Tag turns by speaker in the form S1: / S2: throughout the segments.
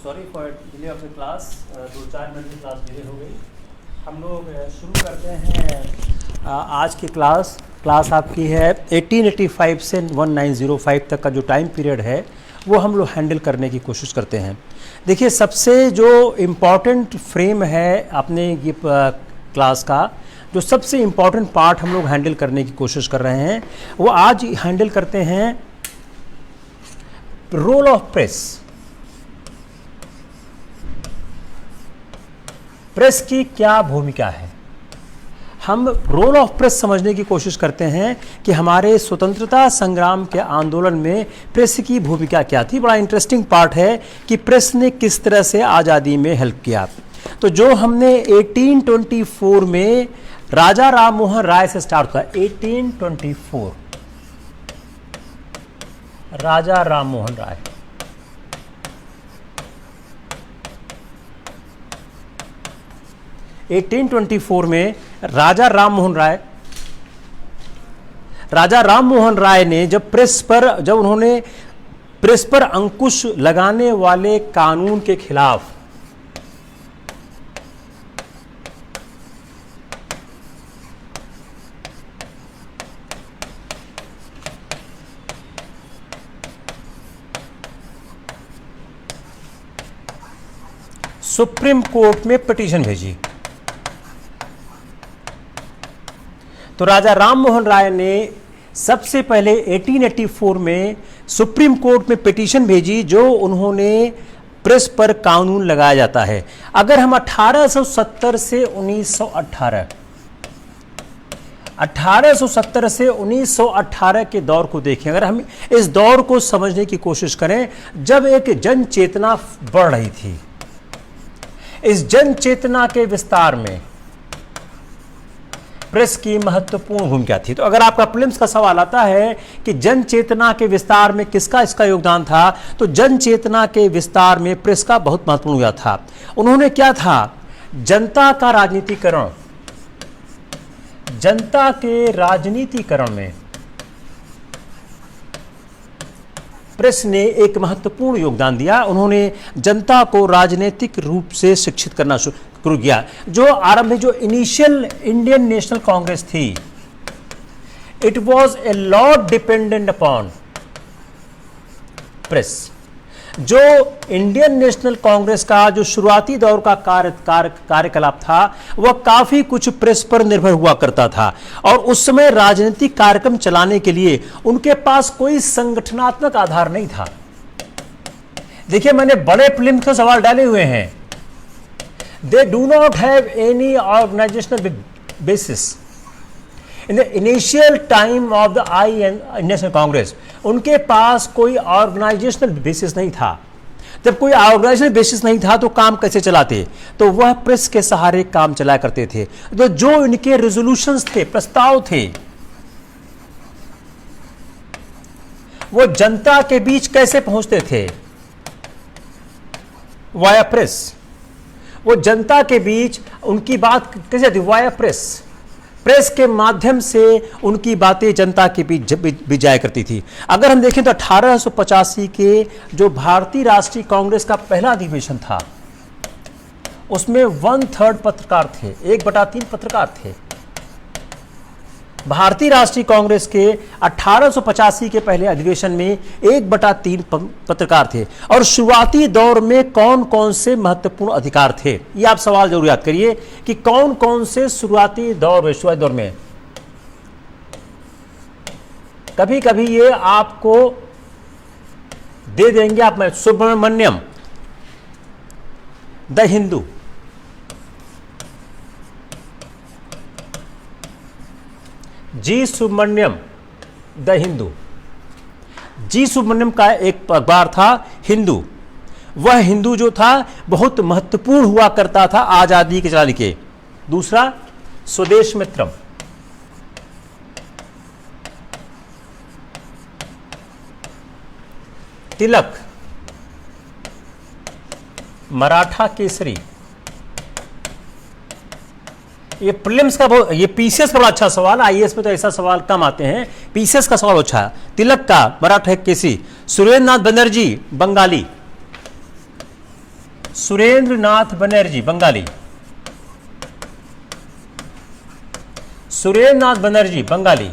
S1: Sorry for delay of the class, 2-4 minute की class delay हो गई। हम लोग शुरू करते हैं आज की क्लास आपकी है 1885 से 1905 तक का जो टाइम पीरियड है वो हम लोग हैंडल करने की कोशिश करते हैं। देखिए, सबसे जो इम्पॉर्टेंट फ्रेम है अपने ये क्लास का, जो सबसे इम्पॉर्टेंट पार्ट हम लोग हैंडल करने की कोशिश कर रहे हैं वो आज हैंडल करते हैं रोल ऑफ प्रेस। प्रेस की क्या भूमिका है, हम रोल ऑफ प्रेस समझने की कोशिश करते हैं कि हमारे स्वतंत्रता संग्राम के आंदोलन में प्रेस की भूमिका क्या थी। बड़ा इंटरेस्टिंग पार्ट है कि प्रेस ने किस तरह से आज़ादी में हेल्प किया। तो जो हमने 1824 में राजा राम मोहन राय से स्टार्ट हुआ, 1824 राजा राम मोहन राय, में राजा राम मोहन राय ने जब उन्होंने प्रेस पर अंकुश लगाने वाले कानून के खिलाफ सुप्रीम कोर्ट में पिटीशन भेजी, तो राजा राम मोहन राय ने सबसे पहले 1884 में सुप्रीम कोर्ट में पिटीशन भेजी, जो उन्होंने प्रेस पर कानून लगाया जाता है। अगर हम 1870 से 1918 के दौर को देखें, अगर हम इस दौर को समझने की कोशिश करें, जब एक जन चेतना बढ़ रही थी, इस जन चेतना के विस्तार में प्रेस की महत्वपूर्ण भूमिका थी। तो अगर आपका प्रीलिम्स का सवाल आता है कि जन चेतना के विस्तार में इसका योगदान था, तो जन चेतना के विस्तार में प्रेस का बहुत महत्वपूर्ण हुआ था। उन्होंने क्या था, जनता का राजनीतिकरण, जनता के राजनीतिकरण में प्रेस ने एक महत्वपूर्ण योगदान दिया। उन्होंने जनता को राजनीतिक रूप से शिक्षित करना शुरू किया। जो आरंभ में जो इनिशियल इंडियन नेशनल कांग्रेस थी, it was a lot dependent upon press. जो इंडियन नेशनल कांग्रेस का जो शुरुआती दौर का कार्यकलाप था, वह काफी कुछ प्रेस पर निर्भर हुआ करता था, और उस समय राजनीतिक कार्यक्रम चलाने के लिए उनके पास कोई संगठनात्मक आधार नहीं था। देखिए, मैंने बड़े प्रीलिम्स के सवाल डाले हुए हैं। They do not have any organisational basis in the initial time of the National Congress. उनके पास कोई ऑर्गेनाइजेशनल बेसिस नहीं था। जब कोई ऑर्गेनाइजेशनल बेसिस नहीं था तो काम कैसे चलाते, तो वह प्रेस के सहारे काम चलाया करते थे। तो जो इनके रेजोल्यूशंस थे, प्रस्ताव थे, वो जनता के बीच कैसे पहुंचते थे, वाया प्रेस। वो जनता के बीच उनकी बात कैसे थी, वाया प्रेस। प्रेस के माध्यम से उनकी बातें जनता के बीच भी जाया करती थी। अगर हम देखें तो 1885 के जो भारतीय राष्ट्रीय कांग्रेस का पहला अधिवेशन था, उसमें 1/3 पत्रकार थे, 1/3 पत्रकार थे। भारतीय राष्ट्रीय कांग्रेस के 1885 के पहले अधिवेशन में 1/3 पत्रकार थे। और शुरुआती दौर में कौन कौन से महत्वपूर्ण अधिकार थे, ये आप सवाल जरूर याद करिए कि कौन कौन से शुरुआती दौर में। कभी कभी ये आपको दे देंगे आप में, Subramaniam the Hindu, G Subramaniam the Hindu. G Subramaniam का एक अखबार था हिंदू। वह हिंदू जो था बहुत महत्वपूर्ण हुआ करता था आजादी के चलाने के। दूसरा स्वदेश मित्रम, तिलक, मराठा केसरी। ये प्रीलिम्स का बहुत, ये पीसीएस का बड़ा अच्छा सवाल, आईएएस में तो ऐसा सवाल कम आते हैं, पीसीएस का सवाल अच्छा है। तिलक का, मराठा केसरी, सुरेंद्र नाथ बनर्जी बंगाली, सुरेंद्र नाथ बनर्जी, बंगाली। सुरेंद्र नाथ बनर्जी, बंगाली।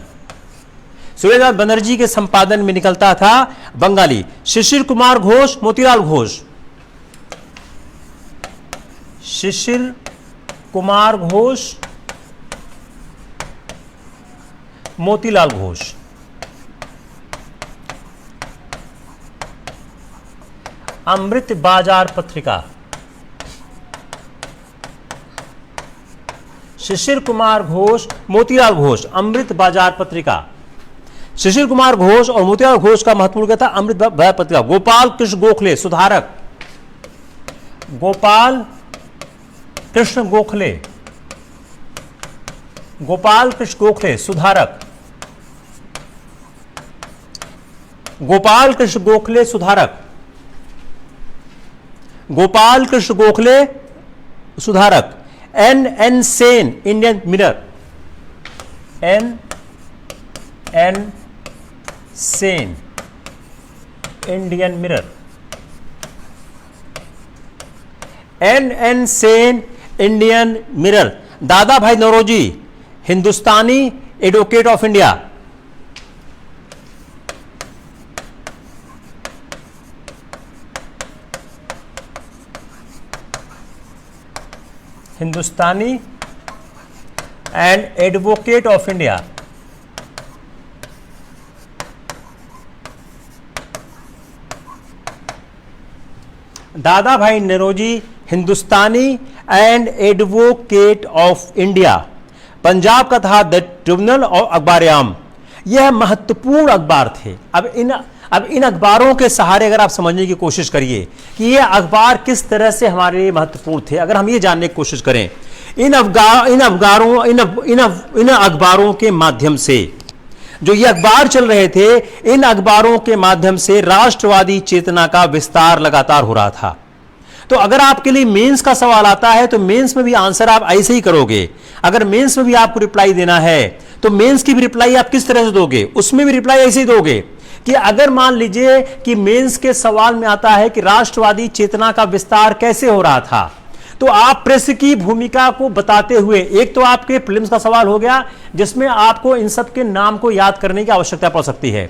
S1: सुरेंद्र नाथ बनर्जी के संपादन में निकलता था, बंगाली। शिशिर कुमार घोष, मोतीलाल घोष। शिशिर कुमार घोष, मोतीलाल घोष। अमृत बाजार पत्रिका, शिशिर कुमार घोष, मोतीलाल घोष, अमृत बाजार पत्रिका। शिशिर कुमार घोष और मोतीलाल घोष का महत्वपूर्ण क्या था? अमृत बाजार पत्रिका। गोपाल कृष्ण गोखले, सुधारक। गोपाल कृष्ण गोखले, गोपाल कृष्ण गोखले, सुधारक। गोपाल कृष्ण गोखले, सुधारक। गोपाल कृष्ण गोखले, सुधारक। N Sen, Indian mirror. N Sen, Indian mirror. N Sen, Indian mirror. Dadabhai Naoroji, Hindustani advocate of India. Hindustani and advocate of India. Dadabhai Naoroji, Hindustani and advocate of India. Punjab का था द ट्रिब्यूनल और अखबार आम। यह महत्वपूर्ण अखबार थे। अब इन अखबारों के सहारे अगर आप समझने की कोशिश करिए कि ये अखबार किस तरह से हमारे लिए महत्वपूर्ण थे, अगर हम ये जानने की कोशिश करें, इन अखबारों के माध्यम से, जो ये अखबार चल रहे थे, इन अखबारों के माध्यम से राष्ट्रवादी चेतना का विस्तार लगातार हो रहा था। तो अगर आपके लिए मेंस का सवाल आता है तो मेंस में भी आंसर आप ऐसे ही करोगे। अगर मेंस में भी आपको रिप्लाई देना है तो मेंस की भी रिप्लाई आप किस तरह से दोगे? उसमें भी रिप्लाई ऐसे ही दोगे कि अगर मान लीजिए कि मेंस के सवाल में आता है कि राष्ट्रवादी चेतना का विस्तार कैसे हो रहा था, तो आप प्रेस की भूमिका को बताते हुए, एक तो आपके प्रीलिम्स का सवाल हो गया जिसमें आपको इन सब के नाम को याद करने की आवश्यकता पड़ सकती है।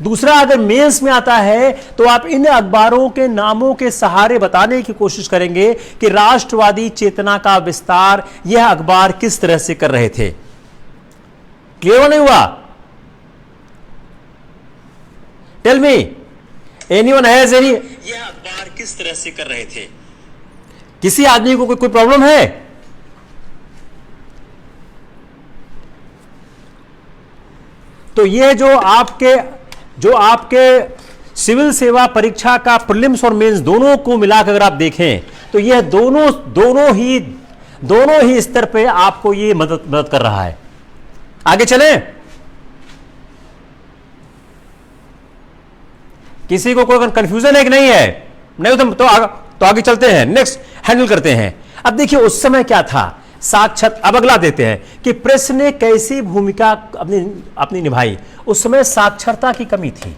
S1: दूसरा, अगर मेंस में आता है तो आप इन अखबारों के नामों के सहारे बताने की कोशिश करेंगे कि राष्ट्रवादी चेतना का विस्तार यह अखबार किस तरह से कर रहे थे। क्लियर नहीं हुआ? Tell me, anyone has any? यह अखबार किस तरह से कर रहे थे? किसी आदमी को कोई प्रॉब्लम है? तो ये जो आपके सिविल सेवा परीक्षा का प्रीलिम्स और मेंस दोनों को मिलाकर अगर आप देखें तो यह दोनों ही स्तर पे आपको ये मदद कर रहा है। आगे चलें? किसी को कोई कंफ्यूजन है कि नहीं है? नहीं तो आगे चलते हैं, नेक्स्ट हैंडल करते हैं। अब देखिए उस समय क्या था, साक्षात। अब अगला देते हैं कि प्रेस ने कैसी भूमिका अपनी निभाई। उस समय साक्षरता की कमी थी।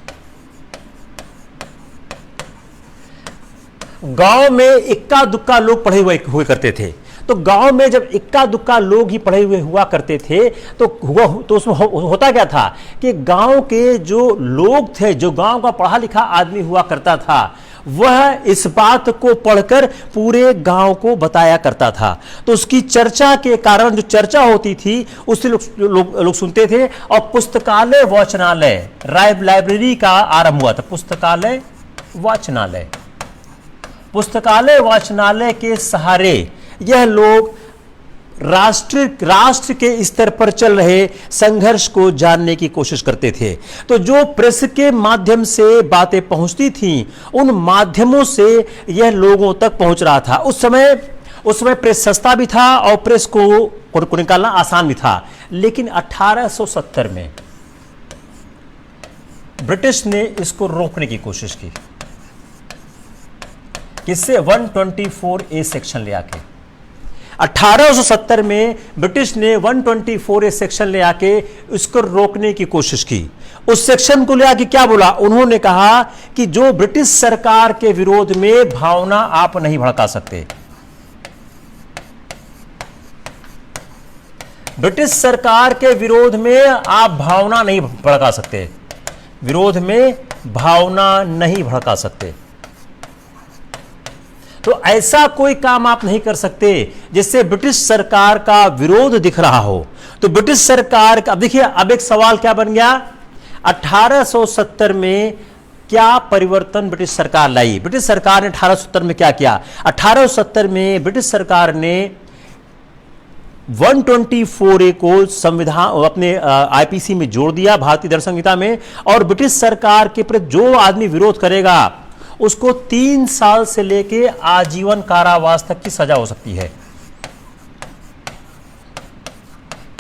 S1: गांव में इक्का दुक्का लोग पढ़े हुए करते थे। तो गांव में जब इक्का दुक्का लोग ही पढ़े हुए हुआ करते थे तो उसमें होता क्या था कि गांव के जो लोग थे, जो गांव का पढ़ा लिखा आदमी हुआ करता था, वह इस बात को पढ़कर पूरे गांव को बताया करता था। तो उसकी चर्चा के कारण जो चर्चा होती थी उससे लोग सुनते थे। और पुस्तकालय वाचनालय, लाइब्रेरी का आरंभ हुआ था। पुस्तकालय वाचनालय के सहारे यह लोग राष्ट्र के स्तर पर चल रहे संघर्ष को जानने की कोशिश करते थे। तो जो प्रेस के माध्यम से बातें पहुंचती थीं, उन माध्यमों से यह लोगों तक पहुंच रहा था। उस समय प्रेस सस्ता भी था और प्रेस को निकालना आसान भी था। लेकिन 1870 में ब्रिटिश ने इसको रोकने की कोशिश की। किससे? 124A सेक्शन ले आके। 1870 में ब्रिटिश ने 124A सेक्शन ले आके इसको रोकने की कोशिश की। उस सेक्शन को ले आके क्या बोला, उन्होंने कहा कि जो ब्रिटिश सरकार के विरोध में भावना आप नहीं भड़का सकते, ब्रिटिश सरकार के विरोध में आप भावना नहीं भड़का सकते, विरोध में भावना नहीं भड़का सकते। तो ऐसा कोई काम आप नहीं कर सकते जिससे ब्रिटिश सरकार का विरोध दिख रहा हो। तो ब्रिटिश सरकार का, अब देखिए, अब एक सवाल क्या बन गया, 1870 में क्या परिवर्तन ब्रिटिश सरकार लाई। ब्रिटिश सरकार ने 1870 में क्या किया, 1870 में ब्रिटिश सरकार ने 124A को संविधान अपने आईपीसी में जोड़ दिया, भारतीय दंड संहिता में, और ब्रिटिश सरकार के प्रति जो आदमी विरोध करेगा उसको 3 साल से लेके आजीवन कारावास तक की सजा हो सकती है।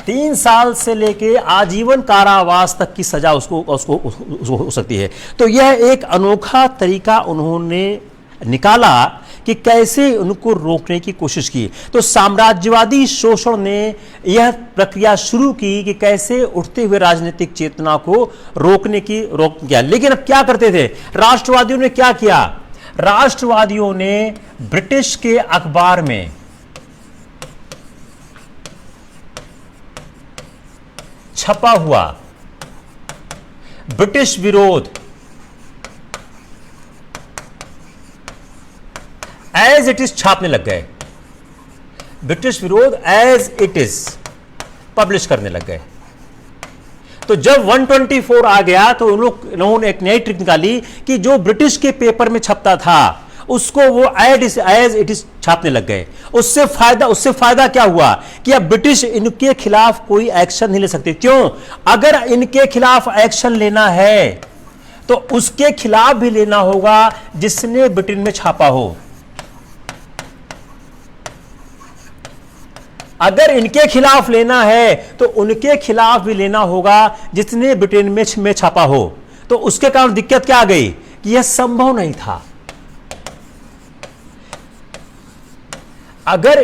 S1: 3 साल से लेके आजीवन कारावास तक की सजा उसको हो सकती है। तो यह एक अनोखा तरीका उन्होंने निकाला कि कैसे उनको रोकने की कोशिश की। तो साम्राज्यवादी शोषण ने यह प्रक्रिया शुरू की कि कैसे उठते हुए राजनीतिक चेतना को रोकने की रोक किया। लेकिन अब क्या करते थे राष्ट्रवादियों ने, क्या किया, राष्ट्रवादियों ने ब्रिटिश के अखबार में छपा हुआ ब्रिटिश विरोध एज इट इज छापने लग गए, ब्रिटिश विरोध एज इट इज पब्लिश करने लग गए। तो जब 124 आ गया तो उन्होंने एक नई ट्रिक निकाली कि जो ब्रिटिश के पेपर में छपता था उसको वो एज इट इज छापने लग गए। उससे फायदा क्या हुआ कि अब ब्रिटिश इनके खिलाफ कोई एक्शन नहीं ले सकते। क्यों, अगर इनके खिलाफ एक्शन लेना है तो उसके खिलाफ भी लेना होगा जिसने ब्रिटेन में छापा हो। अगर इनके खिलाफ लेना है तो उनके खिलाफ भी लेना होगा जिसने ब्रिटेन में छापा हो। तो उसके कारण दिक्कत क्या आ गई कि यह संभव नहीं था। अगर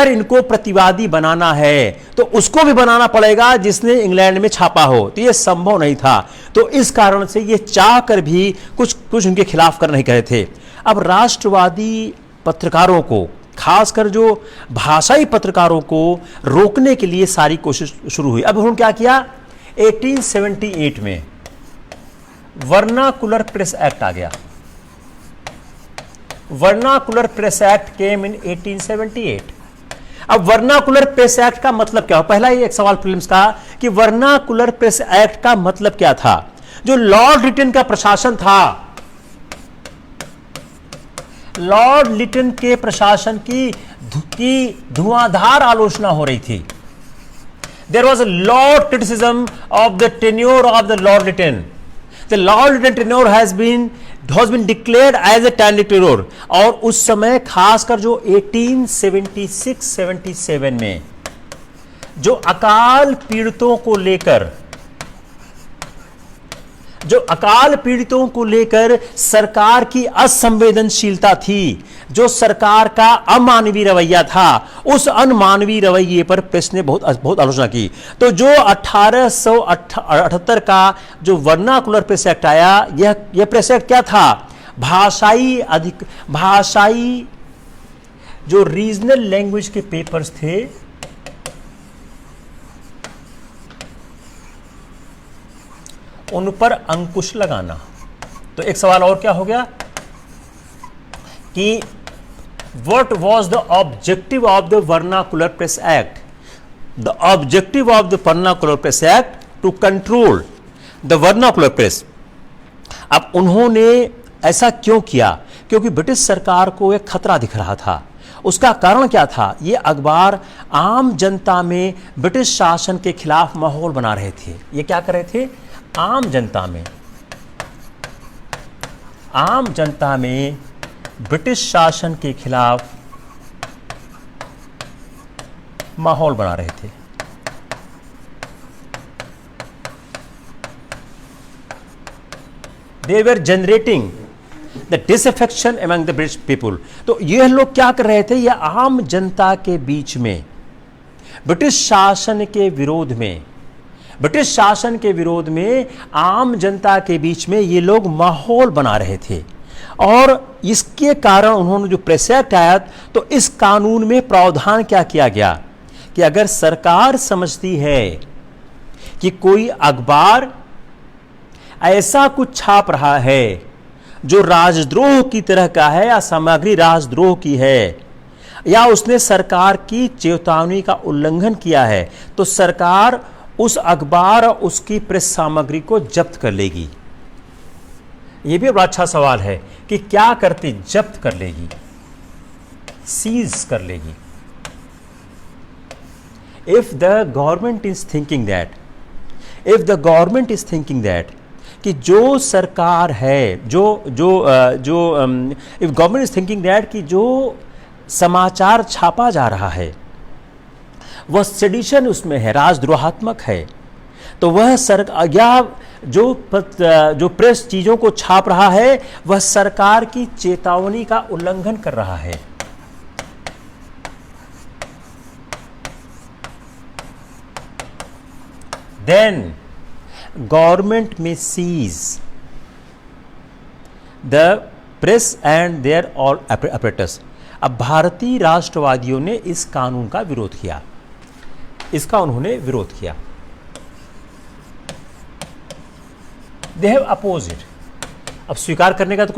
S1: इनको प्रतिवादी बनाना है तो उसको भी बनाना पड़ेगा जिसने इंग्लैंड में छापा हो, तो यह संभव नहीं था। तो इस कारण से यह चाह कर भी कुछ उनके खिलाफ कर नहीं रहे थे। अब राष्ट्रवादी पत्रकारों को, खासकर जो भाषाई पत्रकारों को रोकने के लिए सारी कोशिश शुरू हुई। अब उन्होंने क्या किया, 1878 में वर्नाकुलर प्रेस एक्ट आ गया। वर्नाकुलर प्रेस एक्ट केम इन 1878। अब वर्नाकुलर प्रेस एक्ट का मतलब क्या हो, पहला ही एक सवाल प्रीलिम्स का कि वर्नाकुलर प्रेस एक्ट का मतलब क्या था। जो लॉर्ड लिटन का प्रशासन था, लॉर्ड लिटन के प्रशासन की धुआंधार आलोचना हो रही थी। There was a lord criticism of the tenure of the Lord Lytton. The Lord Lytton tenure has been declared as a tenure. और उस समय खासकर जो 1876-77 में जो अकाल पीड़ितों को लेकर सरकार की असंवेदनशीलता थी, जो सरकार का अमानवीय रवैया था, उस अनमानवीय रवैये पर प्रेस ने बहुत आलोचना की। तो जो 1878 का जो वर्नाकुलर प्रेस एक्ट आया, यह प्रेस एक्ट क्या था, भाषाई जो रीजनल लैंग्वेज के पेपर्स थे उन पर अंकुश लगाना। तो एक सवाल और क्या हो गया कि what was the objective of the vernacular Press Act. The objective of the vernacular Press Act to control the vernacular press. अब उन्होंने ऐसा क्यों किया, क्योंकि ब्रिटिश सरकार को एक खतरा दिख रहा था। उसका कारण क्या था, ये अखबार आम जनता में ब्रिटिश शासन के खिलाफ माहौल बना रहे थे। ये क्या कर रहे थे, आम जनता में ब्रिटिश शासन के खिलाफ माहौल बना रहे थे। They were generating the disaffection among the British people. तो ये लोग क्या कर रहे थे, ये आम जनता के बीच में ब्रिटिश शासन के विरोध में, ब्रिटिश शासन के विरोध में आम जनता के बीच में ये लोग माहौल बना रहे थे। और इसके कारण उन्होंने जो प्रेस एक्ट आया, तो इस कानून में प्रावधान क्या किया गया कि अगर सरकार समझती है कि कोई अखबार ऐसा कुछ छाप रहा है जो राजद्रोह की तरह का है या सामग्री राजद्रोह की है या उसने सरकार की चेतावनी का उल्लंघन किया है, तो सरकार उस अखबार और उसकी प्रेस सामग्री को जब्त कर लेगी। यह भी बड़ा अच्छा सवाल है कि क्या करती, जब्त कर लेगी, सीज कर लेगी। If the government is thinking that, if the government is thinking that कि जो सरकार है, if government is thinking that कि जो समाचार छापा जा रहा है वह सेडिशन उसमें है, राजद्रोहात्मक है, तो वह जो प्रेस चीजों को छाप रहा है वह सरकार की चेतावनी का उल्लंघन कर रहा है। Then government may seize the press and there all apparatus। अब भारतीय राष्ट्रवादियों ने इस कानून का विरोध किया, इसका उन्होंने विरोध किया। They have oppose it. अब स्वीकार करने का तो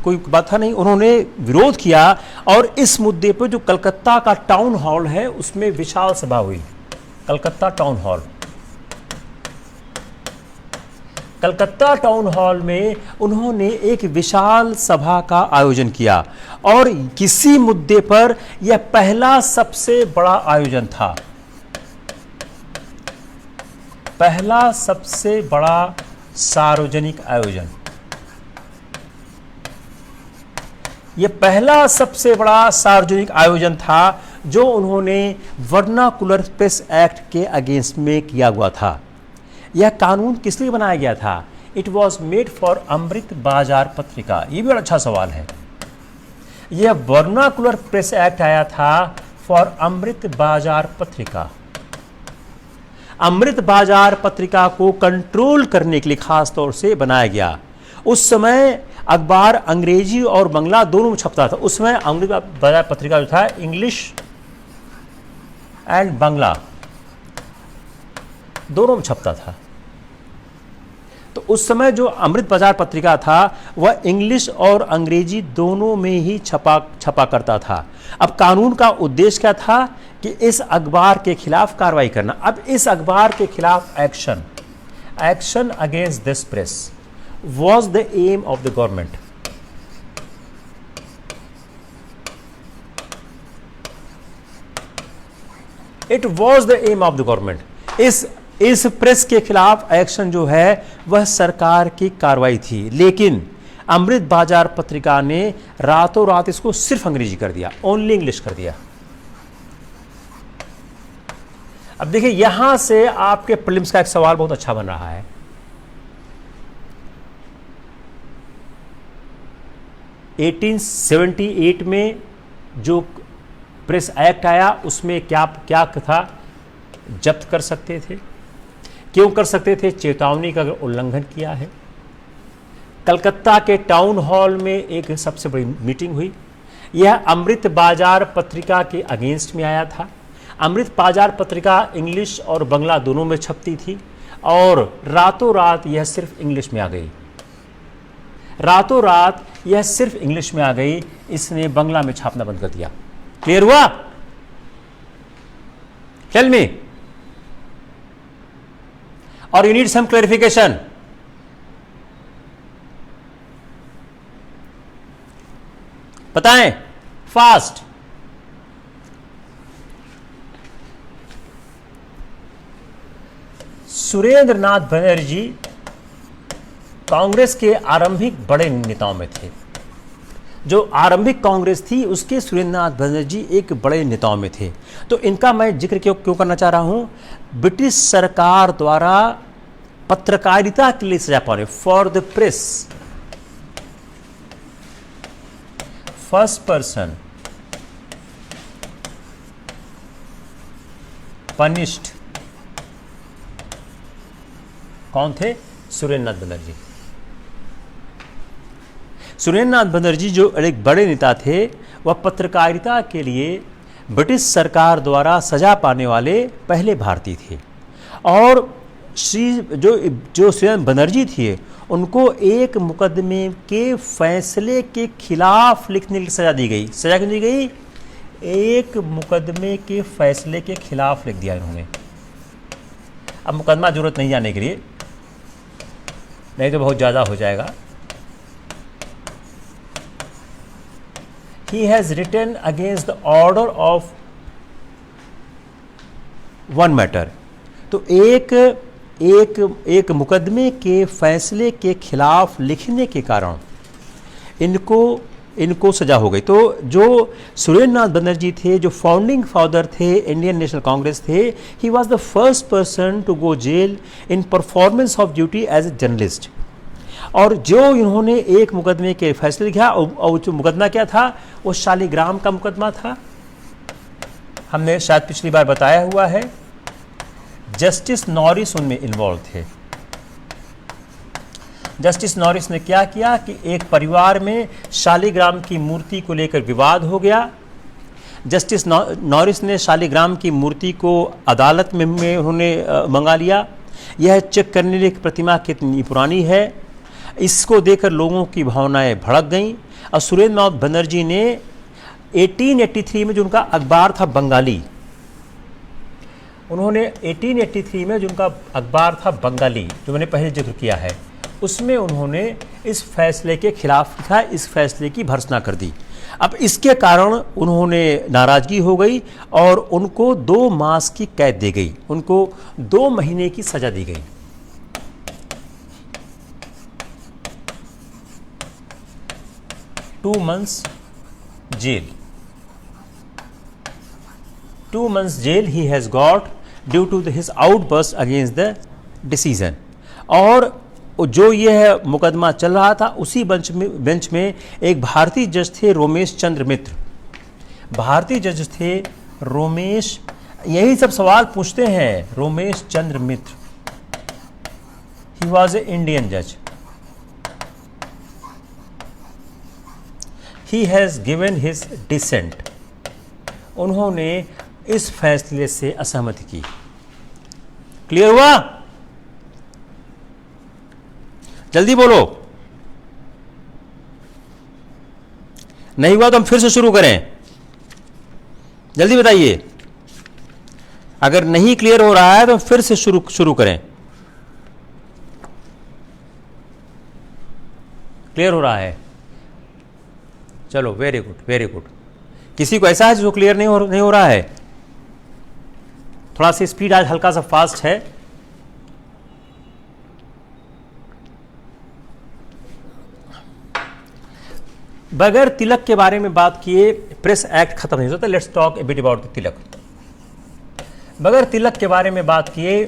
S1: कोई बात था नहीं, उन्होंने विरोध किया। और इस मुद्दे पर जो कलकत्ता का टाउन हॉल है उसमें विशाल सभा हुई, Calcutta town hall. Calcutta town hall में उन्होंने एक विशाल सभा का आयोजन किया और किसी मुद्दे पर यह पहला सबसे बड़ा आयोजन था, पहला सबसे बड़ा सार्वजनिक आयोजन। यह पहला सबसे बड़ा सार्वजनिक आयोजन था जो उन्होंने वर्नाकुलर प्रेस एक्ट के अगेंस्ट में किया हुआ था। यह कानून किस लिए बनाया गया था? इट वॉज मेड फॉर अमृत बाजार पत्रिका। यह भी बड़ा अच्छा सवाल है। यह वर्नाकुलर प्रेस एक्ट आया था फॉर अमृत बाजार पत्रिका। अमृत बाजार पत्रिका को कंट्रोल करने के लिए खास तौर से बनाया गया। उस समय अखबार अंग्रेजी और बंगला दोनों में छपता था। उस समय अमृत बाजार पत्रिका जो था इंग्लिश एंड बंगला दोनों में छपता था। तो उस समय जो अमृत बाजार पत्रिका था वह इंग्लिश और अंग्रेजी दोनों में ही छपा करता था। अब कानून का उद्देश्य क्या था कि इस अखबार के खिलाफ कार्रवाई करना। अब इस अखबार के खिलाफ action against this press was the aim of the government। It was the aim of the government। इस प्रेस के खिलाफ एक्शन जो है वह सरकार की कार्रवाई थी, लेकिन अमृत बाजार पत्रिका ने रातों रात इसको सिर्फ अंग्रेजी कर दिया, ओनली इंग्लिश कर दिया। अब देखिए यहां से आपके प्रीलिम्स का एक सवाल बहुत अच्छा बन रहा है। (1878) में जो प्रेस एक्ट आया उसमें क्या था? जब्त कर सकते थे। क्यों कर सकते थे? चेतावनी का अगर उल्लंघन किया है। कलकत्ता के टाउन हॉल में एक सबसे बड़ी मीटिंग हुई। यह अमृत बाजार पत्रिका के अगेंस्ट में आया था। अमृत बाजार पत्रिका इंग्लिश और बंगला दोनों में छपती थी और रातों रात यह सिर्फ इंग्लिश में आ गई। रातों रात यह सिर्फ इंग्लिश में आ गई, इसने बंगला में छापना बंद कर दिया। क्लियर हुआ? टेल मी, और यू नीड सम क्लैरिफिकेशन। बताएं फास्ट। सुरेंद्र नाथ बनर्जी कांग्रेस के आरंभिक बड़े नेताओं में थे। जो आरंभिक कांग्रेस थी उसके सुरेंद्र नाथ बनर्जी एक बड़े नेताओं में थे। तो इनका मैं जिक्र क्यों करना चाह रहा हूं? ब्रिटिश सरकार द्वारा पत्रकारिता के लिए सजा पाने, for the press, first person punished कौन थे? सुरेंद्र नाथ बनर्जी। सुरेंद्र नाथ बनर्जी जो एक बड़े नेता थे, वह पत्रकारिता के लिए ब्रिटिश सरकार द्वारा सजा पाने वाले पहले भारतीय थे। और जो सुरेंद्र बनर्जी थे, उनको एक मुकदमे के फैसले के खिलाफ लिखने की सजा दी गई। सजा क्यों दी गई? एक मुकदमे के फैसले के खिलाफ लिख दिया इन्होंने। अब मुकदमा जरूरत नहीं जाने के लिए, नहीं तो बहुत ज़्यादा हो जाएगा। He has written against the order of one matter। तो एक मुकदमे के फैसले के खिलाफ लिखने के कारण इनको सजा हो गई। तो जो सुरेंद्र नाथ बनर्जी थे, जो फाउंडिंग फादर थे इंडियन नेशनल कांग्रेस थे, he was the first person to go jail in performance of duty as a journalist. और जो इन्होंने एक मुकदमे के फैसले लिखा, और जो मुकदमा क्या था, वो शालिग्राम का मुकदमा था। हमने शायद पिछली बार बताया हुआ है। जस्टिस नॉरिस उनमें इन्वॉल्व थे। जस्टिस नॉरिस ने क्या किया कि एक परिवार में शालिग्राम की मूर्ति को लेकर विवाद हो गया। जस्टिस नॉरिस ने शालिग्राम की मूर्ति को अदालत में उन्होंने मंगा लिया। यह चेक करने लिए प्रतिमा कितनी पुरानी है। इसको देखकर लोगों की भावनाएं भड़क गईं। और सुरेंद्र नाथ बनर्जी ने 1883 में जो उनका अखबार था बंगाली, उन्होंने 1883 में जो उनका अखबार था बंगाली, जो मैंने पहले जिक्र किया है, उसमें उन्होंने इस फैसले के खिलाफ लिखा, इस फैसले की भर्त्सना कर दी। अब इसके कारण उन्होंने नाराज़गी हो गई और उनको 2 मास की कैद दी गई, उनको 2 महीने की सज़ा दी गई। Two months jail he has got due to his outburst against the decision। और जो यह मुकदमा चल रहा था, उसी बेंच में एक भारतीय जज थे, रोमेश चंद्र मित्र। भारतीय जज थे रोमेश, यही सब सवाल पूछते हैं Romesh Chandra Mitra. He was a Indian जज। He has given his dissent. उन्होंने इस फैसले से असहमति की। क्लियर हुआ? जल्दी बोलो। नहीं हुआ तो हम फिर से शुरू करें। जल्दी बताइए। अगर नहीं क्लियर हो रहा है तो फिर से शुरू करें। क्लियर हो रहा है? चलो, वेरी गुड, वेरी गुड। किसी को ऐसा है जो क्लियर नहीं हो रहा है? थोड़ा सा स्पीड आज हल्का सा फास्ट है। बगैर तिलक के बारे में बात किए प्रेस एक्ट खत्म नहीं होता। Let's talk a bit about the Tilak. बगैर तिलक के बारे में बात किए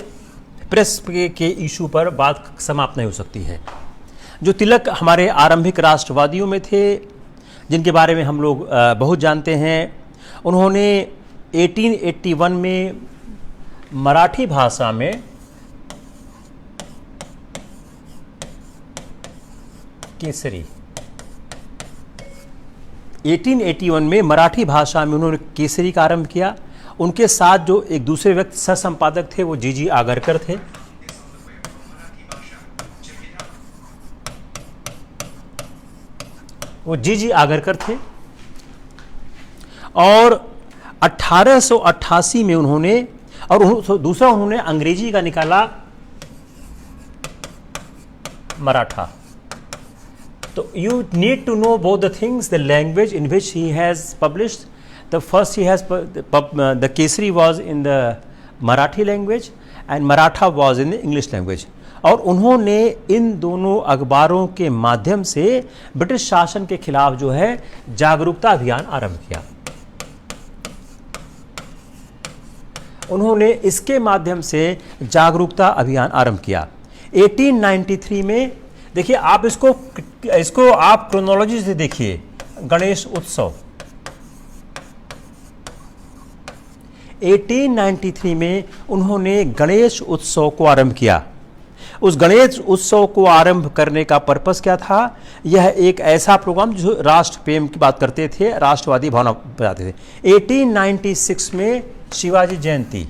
S1: प्रेस के इशू पर बात समाप्त नहीं हो सकती है। जो तिलक हमारे आरंभिक राष्ट्रवादियों में थे, जिनके बारे में हम लोग बहुत जानते हैं, उन्होंने 1881 में मराठी भाषा में केसरी 1881 में मराठी भाषा में उन्होंने केसरी का आरंभ किया। उनके साथ जो एक दूसरे व्यक्ति सह संपादक थे, वो जी आगरकर थे। वो जी आगरकर थे। और 1888 में उन्होंने, और दूसरा उन्होंने अंग्रेजी का निकाला, मराठा। तो you need to know both the things, the language in which he has published. The first he has the Kesari was in the Marathi language and Maratha was in the English language. और उन्होंने इन दोनों अखबारों के माध्यम से ब्रिटिश शासन के खिलाफ जो है जागरूकता अभियान आरंभ किया। उन्होंने इसके माध्यम से जागरूकता अभियान आरंभ किया। 1893 में देखिए, आप इसको आप क्रोनोलॉजी से देखिए। गणेश उत्सव। 1893 में उन्होंने गणेश उत्सव को आरंभ किया। उस गणेश उत्सव को आरंभ करने का पर्पस क्या था? यह एक ऐसा प्रोग्राम जो राष्ट्र प्रेम की बात करते थे, राष्ट्रवादी भावना बताते थे। 1896 में शिवाजी जयंती,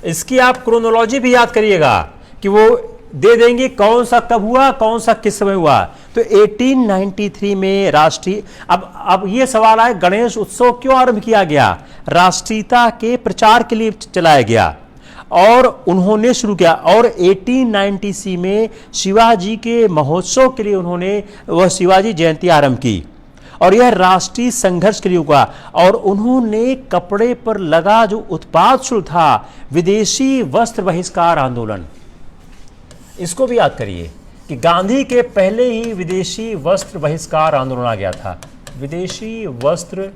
S1: इसकी आप क्रोनोलॉजी भी याद करिएगा कि वो दे देंगे कौन सा कब हुआ, कौन सा किस समय हुआ। तो 1893 में राष्ट्रीय, अब ये सवाल आए गणेश उत्सव क्यों आरंभ किया गया? राष्ट्रीयता के प्रचार के लिए चलाया गया और उन्होंने शुरू किया। और 1890 में शिवाजी के महोत्सव के लिए उन्होंने वह शिवाजी जयंती आरंभ की और यह राष्ट्रीय संघर्ष के लिए हुआ। और उन्होंने कपड़े पर लगा जो उत्पाद शुल्क था, विदेशी वस्त्र बहिष्कार आंदोलन, इसको भी याद करिए कि गांधी के पहले ही विदेशी वस्त्र बहिष्कार आंदोलन आ गया था। विदेशी वस्त्र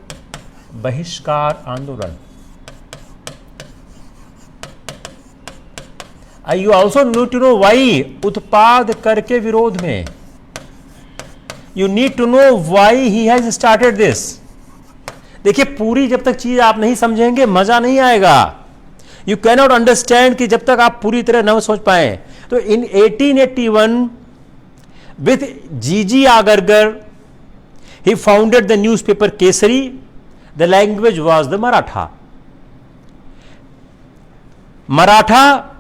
S1: बहिष्कार आंदोलन। You also need to know why, उत्पाद कर के विरोध में। You need to know why he has started this. देखिए, पूरी जब तक चीज आप नहीं समझेंगे मजा नहीं आएगा। यू कैनॉट अंडरस्टैंड कि जब तक आप पूरी तरह न सोच पाए। तो इन 1881 with G.G. Agarkar, he founded the newspaper Kesari. The language was the Maratha. Maratha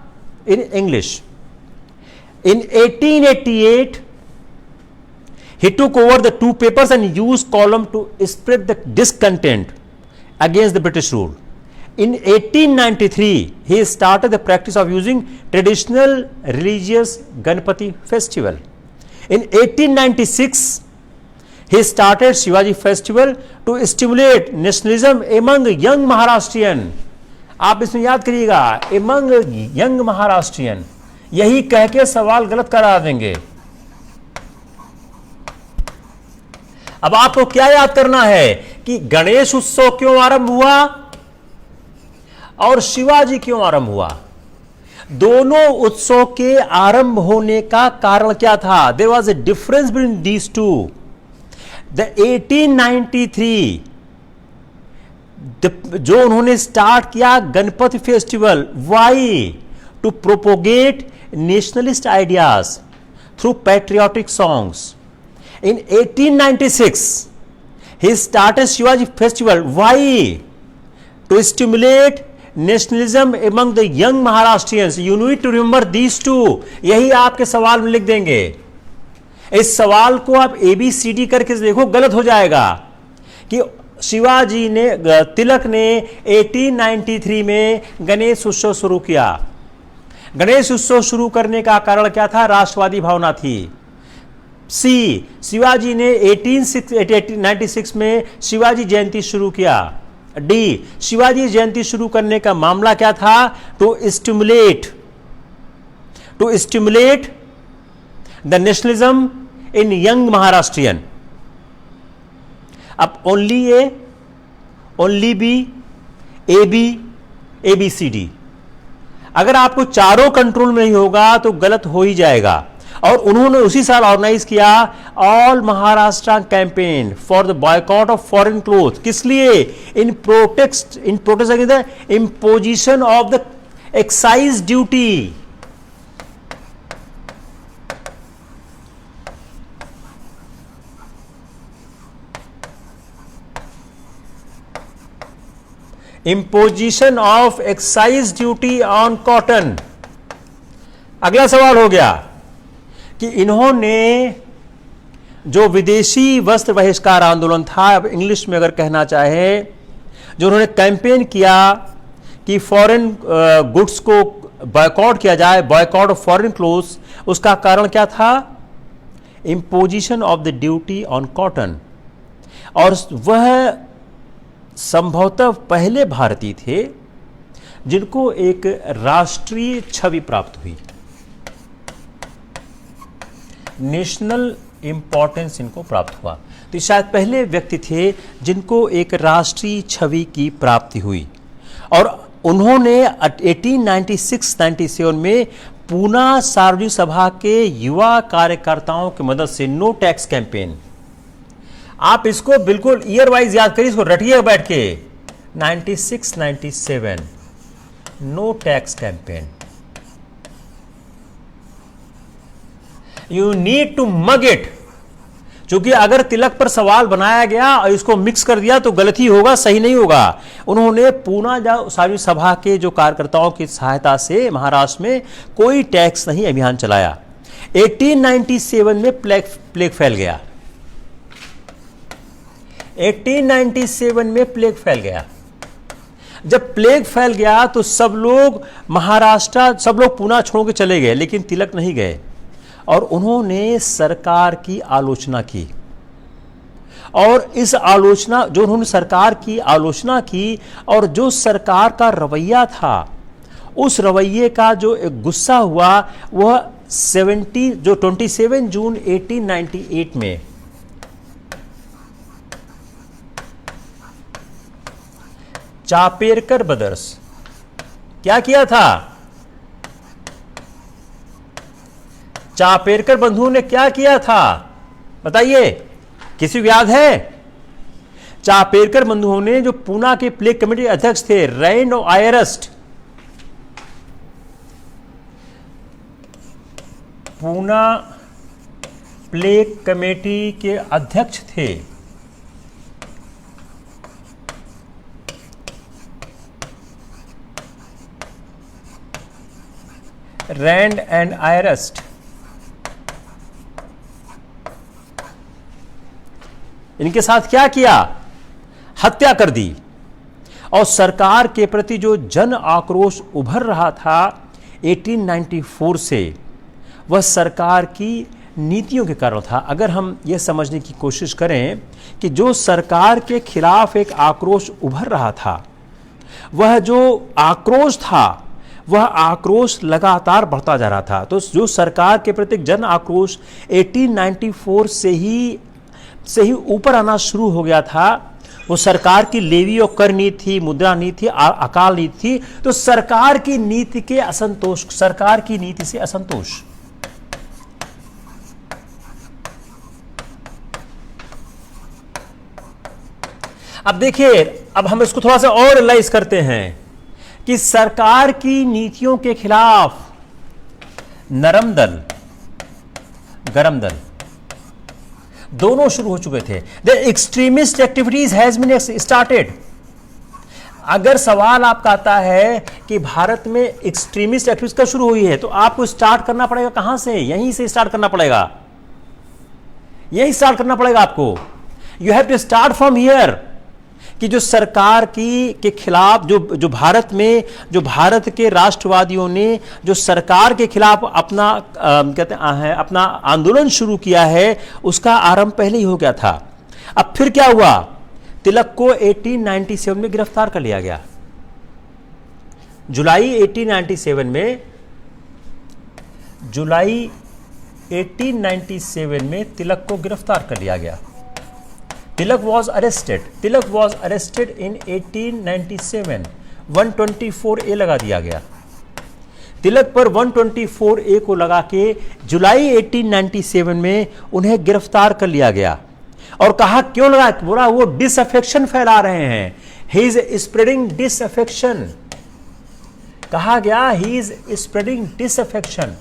S1: in English. In 1888, he took over the two papers and used column to spread the discontent against the British rule. In 1893, he started the practice of using traditional religious Ganpati festival. In 1896, he started Shivaji Festival to stimulate nationalism among young Maharashtrian. आप इसमें याद करिएगा, among young Maharashtrian, यही कह के सवाल गलत करा देंगे। अब आपको क्या याद करना है कि गणेश उत्सव क्यों आरंभ हुआ और शिवाजी क्यों आरंभ हुआ। दोनों उत्सव के आरंभ होने का कारण क्या था? There was a difference between these two. The 1893 जो उन्होंने स्टार्ट किया Ganpati festival, why? To propagate nationalist ideas through patriotic songs. In 1896 he started Shivaji festival, why? To stimulate nationalism among the young Maharashtrians. You need to remember these two. यही आपके सवाल में लिख देंगे। इस सवाल को आप ABCD करके देखो, गलत हो जाएगा कि शिवाजी ने, तिलक ने 1893 में गणेश उत्सव शुरू किया। गणेश उत्सव शुरू करने का कारण क्या था? राष्ट्रवादी भावना थी। सी, शिवाजी ने 1896 में शिवाजी जयंती शुरू किया। डी, शिवाजी जयंती शुरू करने का मामला क्या था? To stimulate the nationalism in young Maharashtrian. अब only A, only B, ABCD। अगर आपको चारों कंट्रोल में नहीं होगा तो गलत हो ही जाएगा। और उन्होंने उसी साल ऑर्गेनाइज किया all Maharashtra campaign for the boycott of foreign cloth. किस लिए? In protest against the imposition of the excise duty. Imposition of excise duty on cotton. अगला सवाल हो गया कि इन्होंने जो विदेशी वस्त्र बहिष्कार आंदोलन था, अब इंग्लिश में अगर कहना चाहे, जो उन्होंने कैंपेन किया कि फॉरेन गुड्स को बॉयकॉट किया जाए, बॉयकॉट ऑफ फॉरेन क्लोथ्स, उसका कारण क्या था? Imposition of the duty on cotton. और वह संभवतः पहले भारतीय थे जिनको एक राष्ट्रीय छवि प्राप्त हुई, नेशनल इंपॉर्टेंस इनको प्राप्त हुआ। तो शायद पहले व्यक्ति थे जिनको एक राष्ट्रीय छवि की प्राप्ति हुई। और उन्होंने 1896-97 में पूना सार्वजनिक सभा के युवा कार्यकर्ताओं की मदद से नो टैक्स कैंपेन। आप इसको बिल्कुल ईयर वाइज याद करिए, इसको रटिए बैठ के। 96, 97 no tax campaign. You need to mug it, क्योंकि अगर तिलक पर सवाल बनाया गया और इसको मिक्स कर दिया तो गलती होगा, सही नहीं होगा। उन्होंने पूना सार्वजनिक सभा के जो कार्यकर्ताओं की सहायता से महाराष्ट्र में कोई टैक्स नहीं अभियान चलाया। 1897 में प्लेग फैल गया। 1897 में प्लेग फैल गया। जब प्लेग फैल गया तो सब लोग पूना छोड़ के चले गए, लेकिन तिलक नहीं गए और उन्होंने सरकार की आलोचना की। और इस आलोचना जो उन्होंने सरकार की आलोचना की और जो सरकार का रवैया था, उस रवैये का जो एक गुस्सा हुआ वह 27 जून 1898 में चापेरकर ब्रदर्स क्या किया था? चापेरकर बंधुओं ने क्या किया था बताइए, किसी को याद है? चापेरकर बंधुओं ने, जो पूना के प्लेग कमेटी अध्यक्ष थे, रैंड और आयरस्ट, पूना प्लेग कमेटी के अध्यक्ष थे, रैंड एंड आयरस्ट। इनके साथ क्या किया? हत्या कर दी। और सरकार के प्रति जो जन आक्रोश उभर रहा था 1894 से, वह सरकार की नीतियों के कारण था। अगर हम यह समझने की कोशिश करें कि जो सरकार के खिलाफ एक आक्रोश उभर रहा था, वह जो आक्रोश था वह आक्रोश लगातार बढ़ता जा रहा था। तो जो सरकार के प्रति जन आक्रोश 1894 से ही ऊपर आना शुरू हो गया था, वो सरकार की लेवी और कर नीति थी, मुद्रा नीति थी, अकाल नीति थी। तो सरकार की नीति के असंतोष, सरकार की नीति से असंतोष। अब देखिए, अब हम इसको थोड़ा सा और एनालाइज करते हैं कि सरकार की नीतियों के खिलाफ नरम दल, गरम दल दोनों शुरू हो चुके थे। The extremist activities has been started. अगर सवाल आपका आता है कि भारत में एक्सट्रीमिस्ट एक्टिविटीज कब शुरू हुई है, तो आपको स्टार्ट करना पड़ेगा कहां से? यहीं से स्टार्ट करना पड़ेगा, यहीं स्टार्ट करना पड़ेगा आपको। You have to start from here कि जो सरकार के खिलाफ जो भारत में, जो भारत के राष्ट्रवादियों ने जो सरकार के खिलाफ अपना कहते हैं अपना आंदोलन शुरू किया है, उसका आरंभ पहले ही हो गया था। अब फिर क्या हुआ? तिलक को 1897 में गिरफ्तार कर लिया गया। जुलाई 1897 में तिलक को गिरफ्तार कर लिया गया। Tilak was arrested in 1897। 124A लगा दिया गया। तिलक पर 124A को लगा के जुलाई 1897 में उन्हें गिरफ्तार कर लिया गया। और कहा क्यों लगा? बोला वो डिसअफेक्शन फैला रहे हैं। He is spreading disaffection. कहा गया ही इज स्प्रेडिंग डिसअफेक्शन।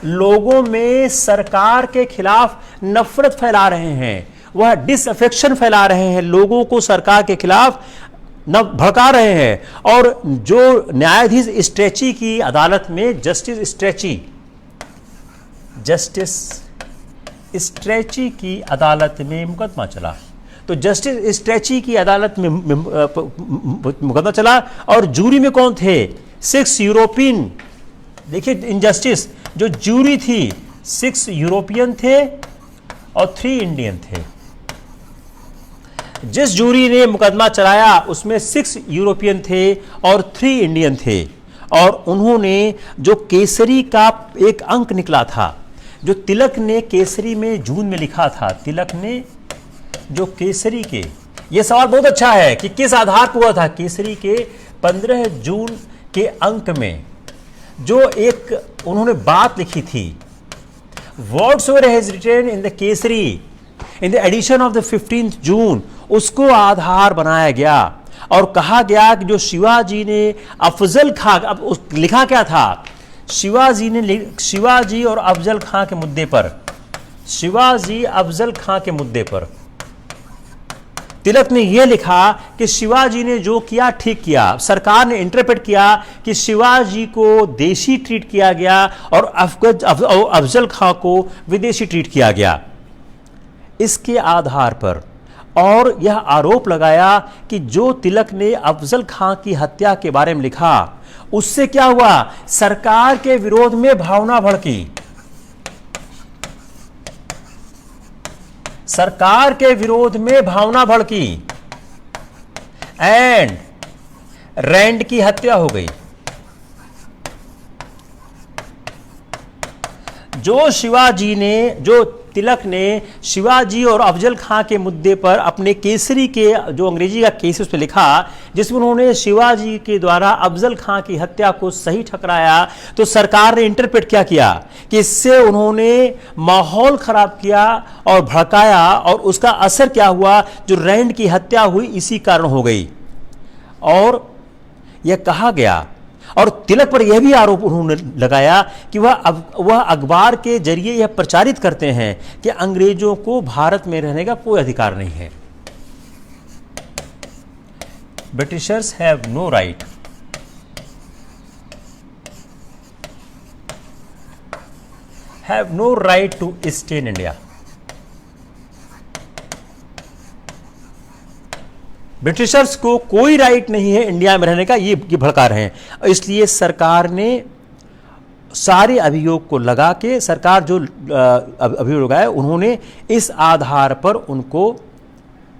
S1: लोगों में सरकार के खिलाफ नफरत फैला रहे हैं, वह डिसअफेक्शन फैला रहे हैं, लोगों को सरकार के खिलाफ न भड़का रहे हैं। और जो न्यायाधीश स्ट्रेची की अदालत में, जस्टिस स्ट्रेची की अदालत में मुकदमा चला, तो जस्टिस स्ट्रेची की अदालत में मुकदमा चला। और जूरी में कौन थे? 6 यूरोपियन। देखिए इनजस्टिस, जो जूरी थी 6 यूरोपियन थे और 3 इंडियन थे। जिस जूरी ने मुकदमा चलाया उसमें 6 यूरोपियन थे और 3 इंडियन थे। और उन्होंने जो केसरी का एक अंक निकला था, जो तिलक ने केसरी में जून में लिखा था, तिलक ने जो केसरी के, यह सवाल बहुत अच्छा है कि किस आधार पर हुआ था। केसरी के 15 जून के अंक में जो एक उन्होंने बात लिखी थी, whatsoever has written in the Kesari in the edition of the 15th जून, उसको आधार बनाया गया और कहा गया कि जो शिवाजी ने अफजल खां, अब लिखा क्या था, शिवाजी और अफजल खां के मुद्दे पर, शिवाजी अफजल खां के मुद्दे पर तिलक ने यह लिखा कि शिवाजी ने जो किया ठीक किया। सरकार ने इंटरप्रेट किया कि शिवाजी को देशी ट्रीट किया गया और अफजल खां को विदेशी ट्रीट किया गया। इसके आधार पर और यह आरोप लगाया कि जो तिलक ने अफजल खां की हत्या के बारे में लिखा, उससे क्या हुआ, सरकार के विरोध में भावना भड़की, सरकार के विरोध में भावना भड़की एंड रैंड की हत्या हो गई। जो तिलक ने शिवाजी और अफजल खां के मुद्दे पर अपने केसरी के जो अंग्रेजी का केस उस पर लिखा, जिसमें उन्होंने शिवाजी के द्वारा अफजल खां की हत्या को सही ठकराया, तो सरकार ने इंटरप्रेट क्या किया कि इससे उन्होंने माहौल खराब किया और भड़काया और उसका असर क्या हुआ, जो रैंड की हत्या हुई इसी कारण हो गई। और यह कहा गया और तिलक पर यह भी आरोप उन्होंने लगाया कि वह अखबार के जरिए यह प्रचारित करते हैं कि अंग्रेजों को भारत में रहने का कोई अधिकार नहीं है। Britishers have no right to stay in India. Britishers को कोई राइट नहीं है इंडिया में रहने का, ये भड़का रहे हैं। इसलिए सरकार ने सारे अभियोग को लगा के, सरकार जो अभियोग लगाए उन्होंने इस आधार पर उनको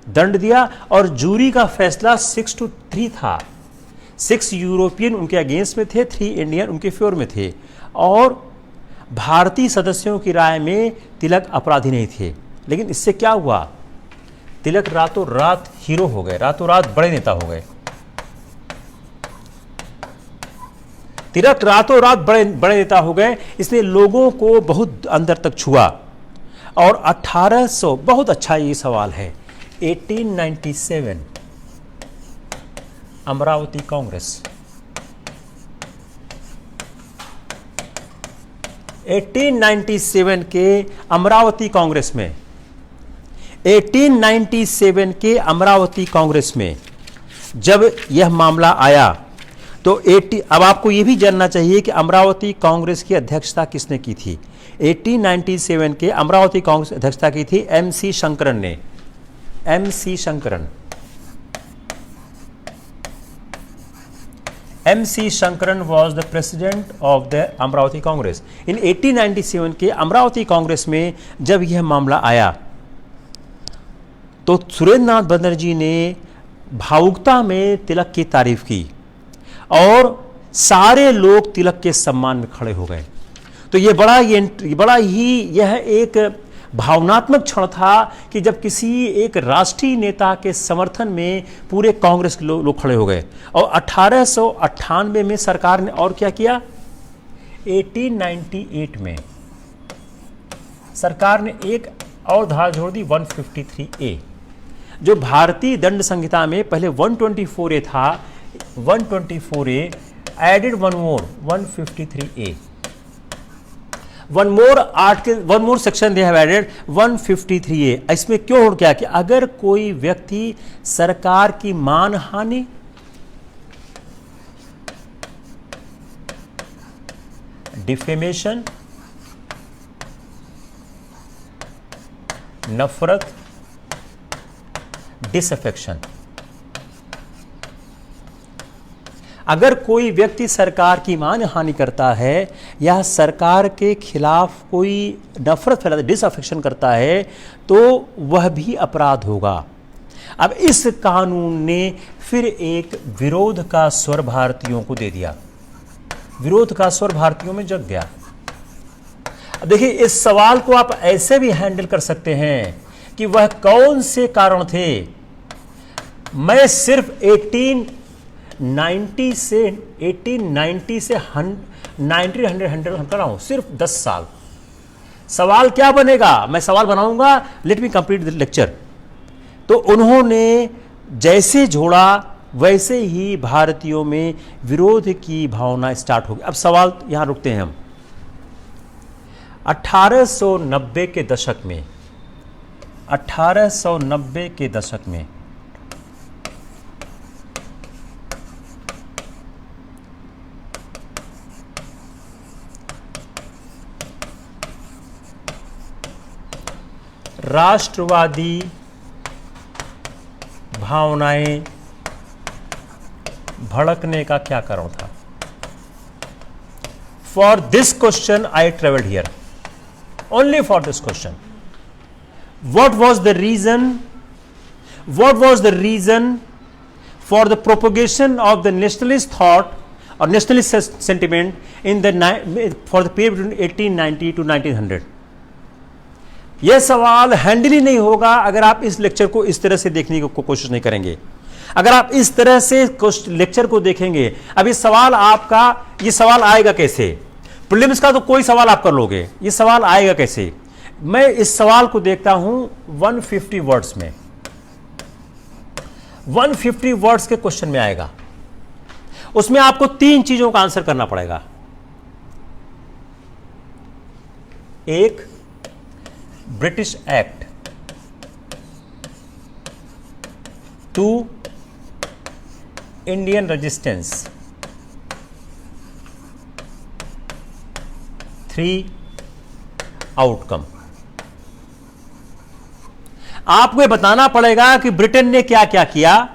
S1: दंड दिया और जूरी का फैसला 6-3 था। 6 यूरोपियन उनके अगेंस्ट में थे, 3 इंडियन उनके फेवर में थे और भारतीय सदस्यों की राय में तिलक अपराधी नहीं थे। लेकिन इससे क्या हुआ, तिलक रातों रात हीरो हो गए, रातों रात बड़े नेता हो गए। तिलक रातों रात बड़े नेता हो गए, इसलिए लोगों को बहुत अंदर तक छुआ। और 1800, बहुत अच्छा ये सवाल है, 1897 अमरावती कांग्रेस, 1897 के अमरावती कांग्रेस में, 1897 के अमरावती कांग्रेस में जब यह मामला आया तो अब आपको यह भी जानना चाहिए कि अमरावती कांग्रेस की अध्यक्षता किसने की थी। 1897 के अमरावती कांग्रेस अध्यक्षता की थी MC शंकरन ने। MC Shankaran was the president of the Amravati Congress. इन 1897 के अमरावती कांग्रेस में जब यह मामला आया तो सुरेंद्र नाथ बनर्जी ने भावुकता में तिलक की तारीफ की और सारे लोग तिलक के सम्मान में खड़े हो गए। तो यह एक भावनात्मक क्षण था कि जब किसी एक राष्ट्रीय नेता के समर्थन में पूरे कांग्रेस के लोग खड़े हो गए। और 1898 में सरकार ने और क्या किया, 1898 में सरकार ने एक और धारा जोड़ दी, 153A, जो भारतीय दंड संहिता में पहले 124A था, 124A added one more 153A, one more section they have added 153A। इसमें क्यों हो गया कि अगर कोई व्यक्ति सरकार की मानहानि, डिफेमेशन, नफरत, डिसअफेक्शन, अगर कोई व्यक्ति सरकार की मानहानि करता है या सरकार के खिलाफ कोई नफरत फैलाता है, डिसअफेक्शन करता है, तो वह भी अपराध होगा। अब इस कानून ने फिर एक विरोध का स्वर भारतीयों को दे दिया, विरोध का स्वर भारतीयों में जग गया। अब देखिए, इस सवाल को आप ऐसे भी हैंडल कर सकते हैं कि वह कौन से कारण थे। मैं सिर्फ 1890 से 1900 हम कर रहा हूं, सिर्फ 10 साल। सवाल क्या बनेगा, मैं सवाल बनाऊंगा, let me complete the lecture. तो उन्होंने जैसे जोड़ा वैसे ही भारतीयों में विरोध की भावना स्टार्ट हो गई। अब सवाल यहां रुकते हैं हम। 1890 के दशक में, 1890 के दशक में राष्ट्रवादी भावनाएं भड़कने का क्या कारण था? For this question I travelled here, only for this question. What was the reason? What was the reason for the propagation of the nationalist thought or nationalist sentiment in the for the period between 1890 to 1900? यह सवाल handle ही नहीं होगा अगर आप इस lecture को इस तरह से देखने की कोशिश नहीं करेंगे। अगर आप इस तरह से लेक्चर को देखेंगे, अब ये सवाल आपका, ये सवाल आएगा कैसे? प्रीलिम्स का तो कोई सवाल आप कर लोगे, ये सवाल आएगा कैसे? मैं इस सवाल को देखता हूं 150 वर्ड्स में, 150 वर्ड्स के क्वेश्चन में आएगा। उसमें आपको 3 चीजों का आंसर करना पड़ेगा। एक, British act, 2, Indian resistance, 3, outcome. आपको ये बताना पड़ेगा कि ब्रिटेन ने क्या क्या किया,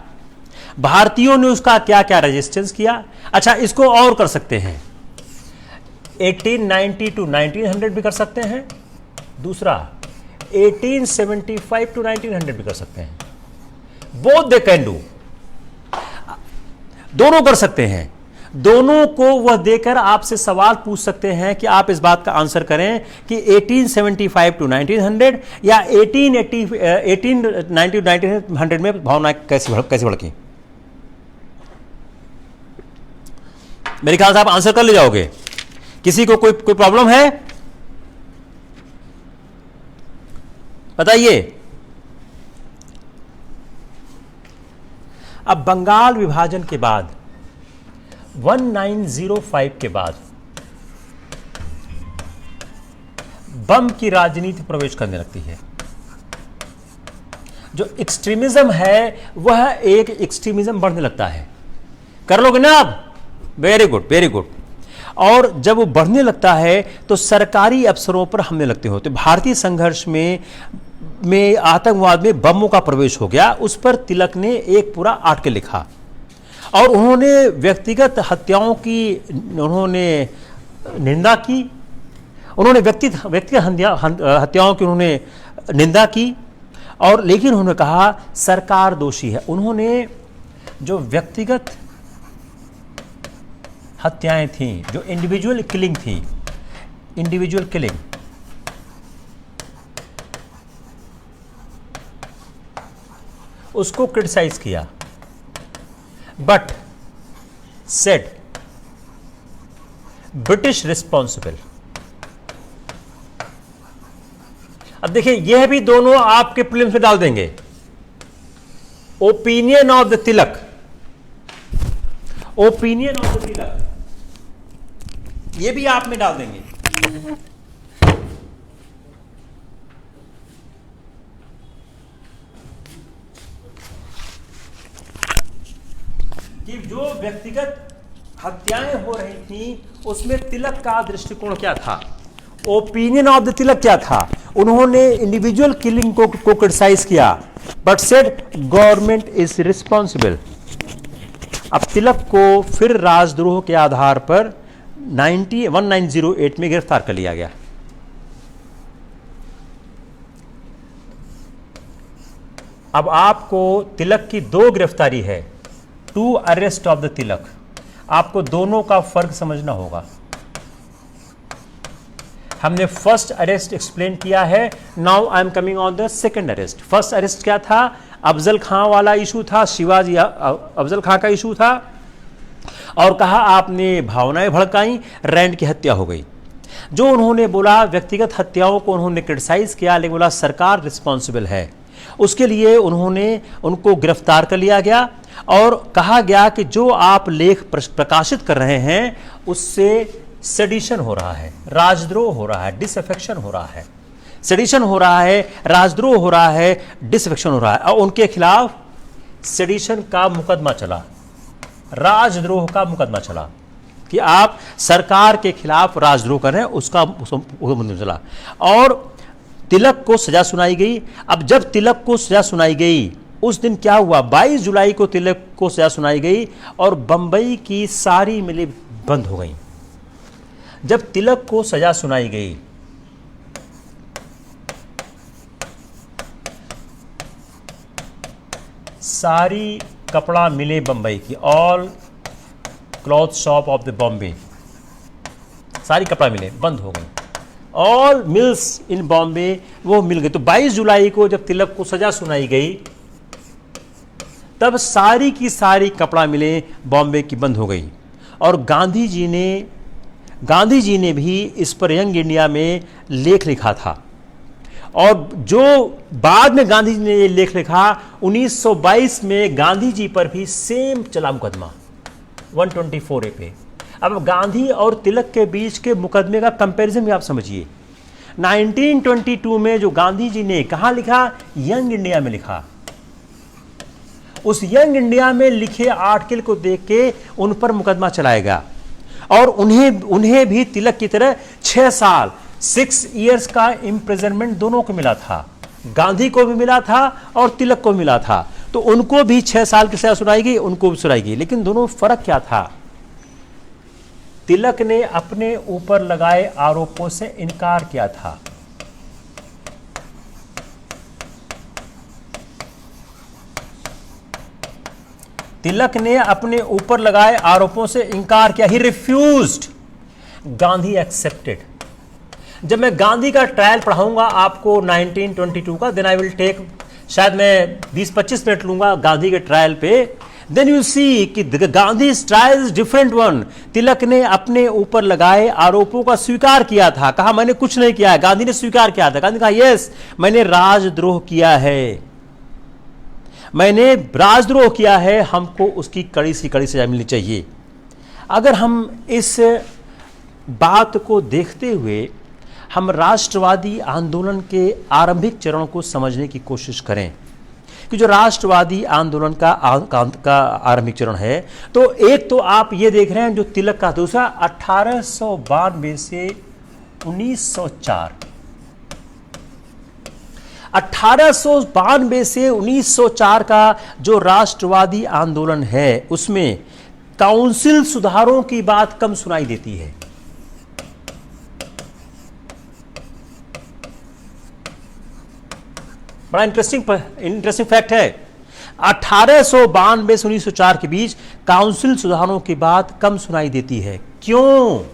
S1: भारतीयों ने उसका क्या क्या रेजिस्टेंस किया। अच्छा, इसको और कर सकते हैं, 1890 टू 1900 भी कर सकते हैं। दूसरा, 1875 टू 1900 भी कर सकते हैं। बोथ दे कैन डू, दोनों कर सकते हैं। दोनों को वह देकर आपसे सवाल पूछ सकते हैं कि आप इस बात का आंसर करें कि 1875 टू 1900 या 1890 टू 1900 में भावना कैसे भड़की। मेरे ख्याल से आप आंसर कर ले जाओगे। किसी को कोई प्रॉब्लम है बताइए। अब बंगाल विभाजन के बाद 1905 के बाद बम की राजनीति प्रवेश करने लगती है। जो एक्सट्रीमिज्म है वह एक एक्सट्रीमिज्म बढ़ने लगता है। कर लोगे ना आप? Very good, very good. और जब वो बढ़ने लगता है तो सरकारी अफसरों पर हमले लगते होते। भारतीय संघर्ष में आतंकवाद में बमों का प्रवेश हो गया। उस पर तिलक ने एक पूरा आर्टिकल लिखा और उन्होंने व्यक्तिगत हत्याओं की उन्होंने निंदा की। उन्होंने व्यक्तिगत हत्याओं की उन्होंने निंदा की और लेकिन उन्होंने कहा सरकार दोषी है। उन्होंने जो व्यक्तिगत हत्याएं थीं, जो इंडिविजुअल किलिंग थी, इंडिविजुअल किलिंग, उसको क्रिटिसाइज किया, बट सेड ब्रिटिश रिस्पॉन्सिबल। अब देखिए, यह भी दोनों आपके प्रीलिम्स में डाल देंगे। Opinion of the Tilak, opinion of the Tilak, यह भी आप में डाल देंगे। कि जो व्यक्तिगत हत्याएं हो रही थी उसमें तिलक का दृष्टिकोण क्या था, ओपिनियन ऑफ द तिलक क्या था। उन्होंने इंडिविजुअल किलिंग को क्रिटिसाइज किया, but said government is responsible. अब तिलक को फिर राजद्रोह के आधार पर 1908 में गिरफ्तार कर लिया गया। अब आपको तिलक की 2 गिरफ्तारी है, 2 अरेस्ट ऑफ द तिलक। आपको दोनों का फर्क समझना होगा। हमने फर्स्ट अरेस्ट एक्सप्लेन किया है, now I am coming on the second arrest. First arrest क्या था? अफजल खां वाला इशू था, शिवाजी अफजल खां का इशू था। और कहा आपने भावनाएं भड़काई, रैंड की हत्या हो गई। जो उन्होंने बोला, व्यक्तिगत हत्याओं को उन्होंने क्रिटिसाइज किया, लेकिन बोला सरकार रिस्पॉन्सिबल है। उसके लिए उनको गिरफ्तार कर लिया गया और कहा गया कि जो आप लेख प्रकाशित कर रहे हैं उससे सेडिशन हो रहा है, राजद्रोह हो रहा है, डिसअफेक्शन हो रहा है, सेडिशन हो रहा है, राजद्रोह हो रहा है, डिसअफेक्शन हो रहा है। और उनके खिलाफ सेडिशन का मुकदमा चला, राजद्रोह का मुकदमा चला कि आप सरकार के खिलाफ राजद्रोह कर रहे हैं, उसका मुकदमा चला और तिलक को सजा सुनाई गई। अब जब तिलक को सजा सुनाई गई, उस दिन क्या हुआ, 22 जुलाई को तिलक को सजा सुनाई गई और बंबई की सारी मिलें बंद हो गई। जब तिलक को सजा सुनाई गई, सारी कपड़ा मिलें बंबई की, all cloth shop of the Bombay, सारी कपड़ा मिलें बंद हो गई। ऑल मिल्स इन बॉम्बे वो मिल गए। तो 22 जुलाई को जब तिलक को सजा सुनाई गई, तब सारी की सारी कपड़ा मिलें बॉम्बे की बंद हो गई। और गांधी जी ने भी इस पर यंग इंडिया में लेख लिखा था। और जो बाद में गांधी जी ने ये लेख लिखा, 1922 में गांधी जी पर भी सेम चला मुकदमा 124A पे। अब गांधी और तिलक के बीच के मुकदमे का कंपैरिजन भी आप समझिए। 1922 में जो गांधी जी ने कहां लिखा, यंग इंडिया में लिखा। उस यंग इंडिया में लिखे आर्टिकल को देख के उन पर मुकदमा चलाएगा और उन्हें भी तिलक की तरह 6 साल 6 इयर्स का इम्प्रिजनमेंट दोनों को मिला था। गांधी को भी मिला था और तिलक को मिला था। तो उनको भी 6 साल की सजा सुनाई गई, उनको भी सुनाई गई। लेकिन दोनों फर्क क्या था, तिलक ने अपने ऊपर लगाए आरोपों से इनकार किया था। तिलक ने अपने ऊपर लगाए आरोपों से इनकार किया, ही रिफ्यूज्ड, गांधी एक्सेप्टेड। जब मैं गांधी का ट्रायल पढ़ाऊंगा आपको 1922 का, देन आई विल टेक, शायद मैं 20-25 मिनट लूंगा गांधी के ट्रायल पे, देन यू सी कि Gandhi trial is different one. Tilak ने अपने ऊपर लगाए आरोपों का स्वीकार किया था, कहा मैंने कुछ नहीं किया है। गांधी ने स्वीकार किया था, गांधी कहा यस मैंने राजद्रोह किया है, मैंने राजद्रोह किया है, हमको उसकी कड़ी से कड़ी सजा मिलनी चाहिए। अगर हम इस बात को देखते हुए हम राष्ट्रवादी आंदोलन के आरंभिक चरण को समझने की कोशिश करें कि जो राष्ट्रवादी आंदोलन का आरंभिक चरण है, तो एक तो आप ये देख रहे हैं जो तिलक का, दूसरा 1892 से 1904, 1892 से 1904 का जो राष्ट्रवादी आंदोलन है, उसमें काउंसिल सुधारों की बात कम सुनाई देती है। बड़ा इंटरेस्टिंग फैक्ट है, 1892 से 1904 के बीच काउंसिल सुधारों की बात कम सुनाई देती है। क्यों?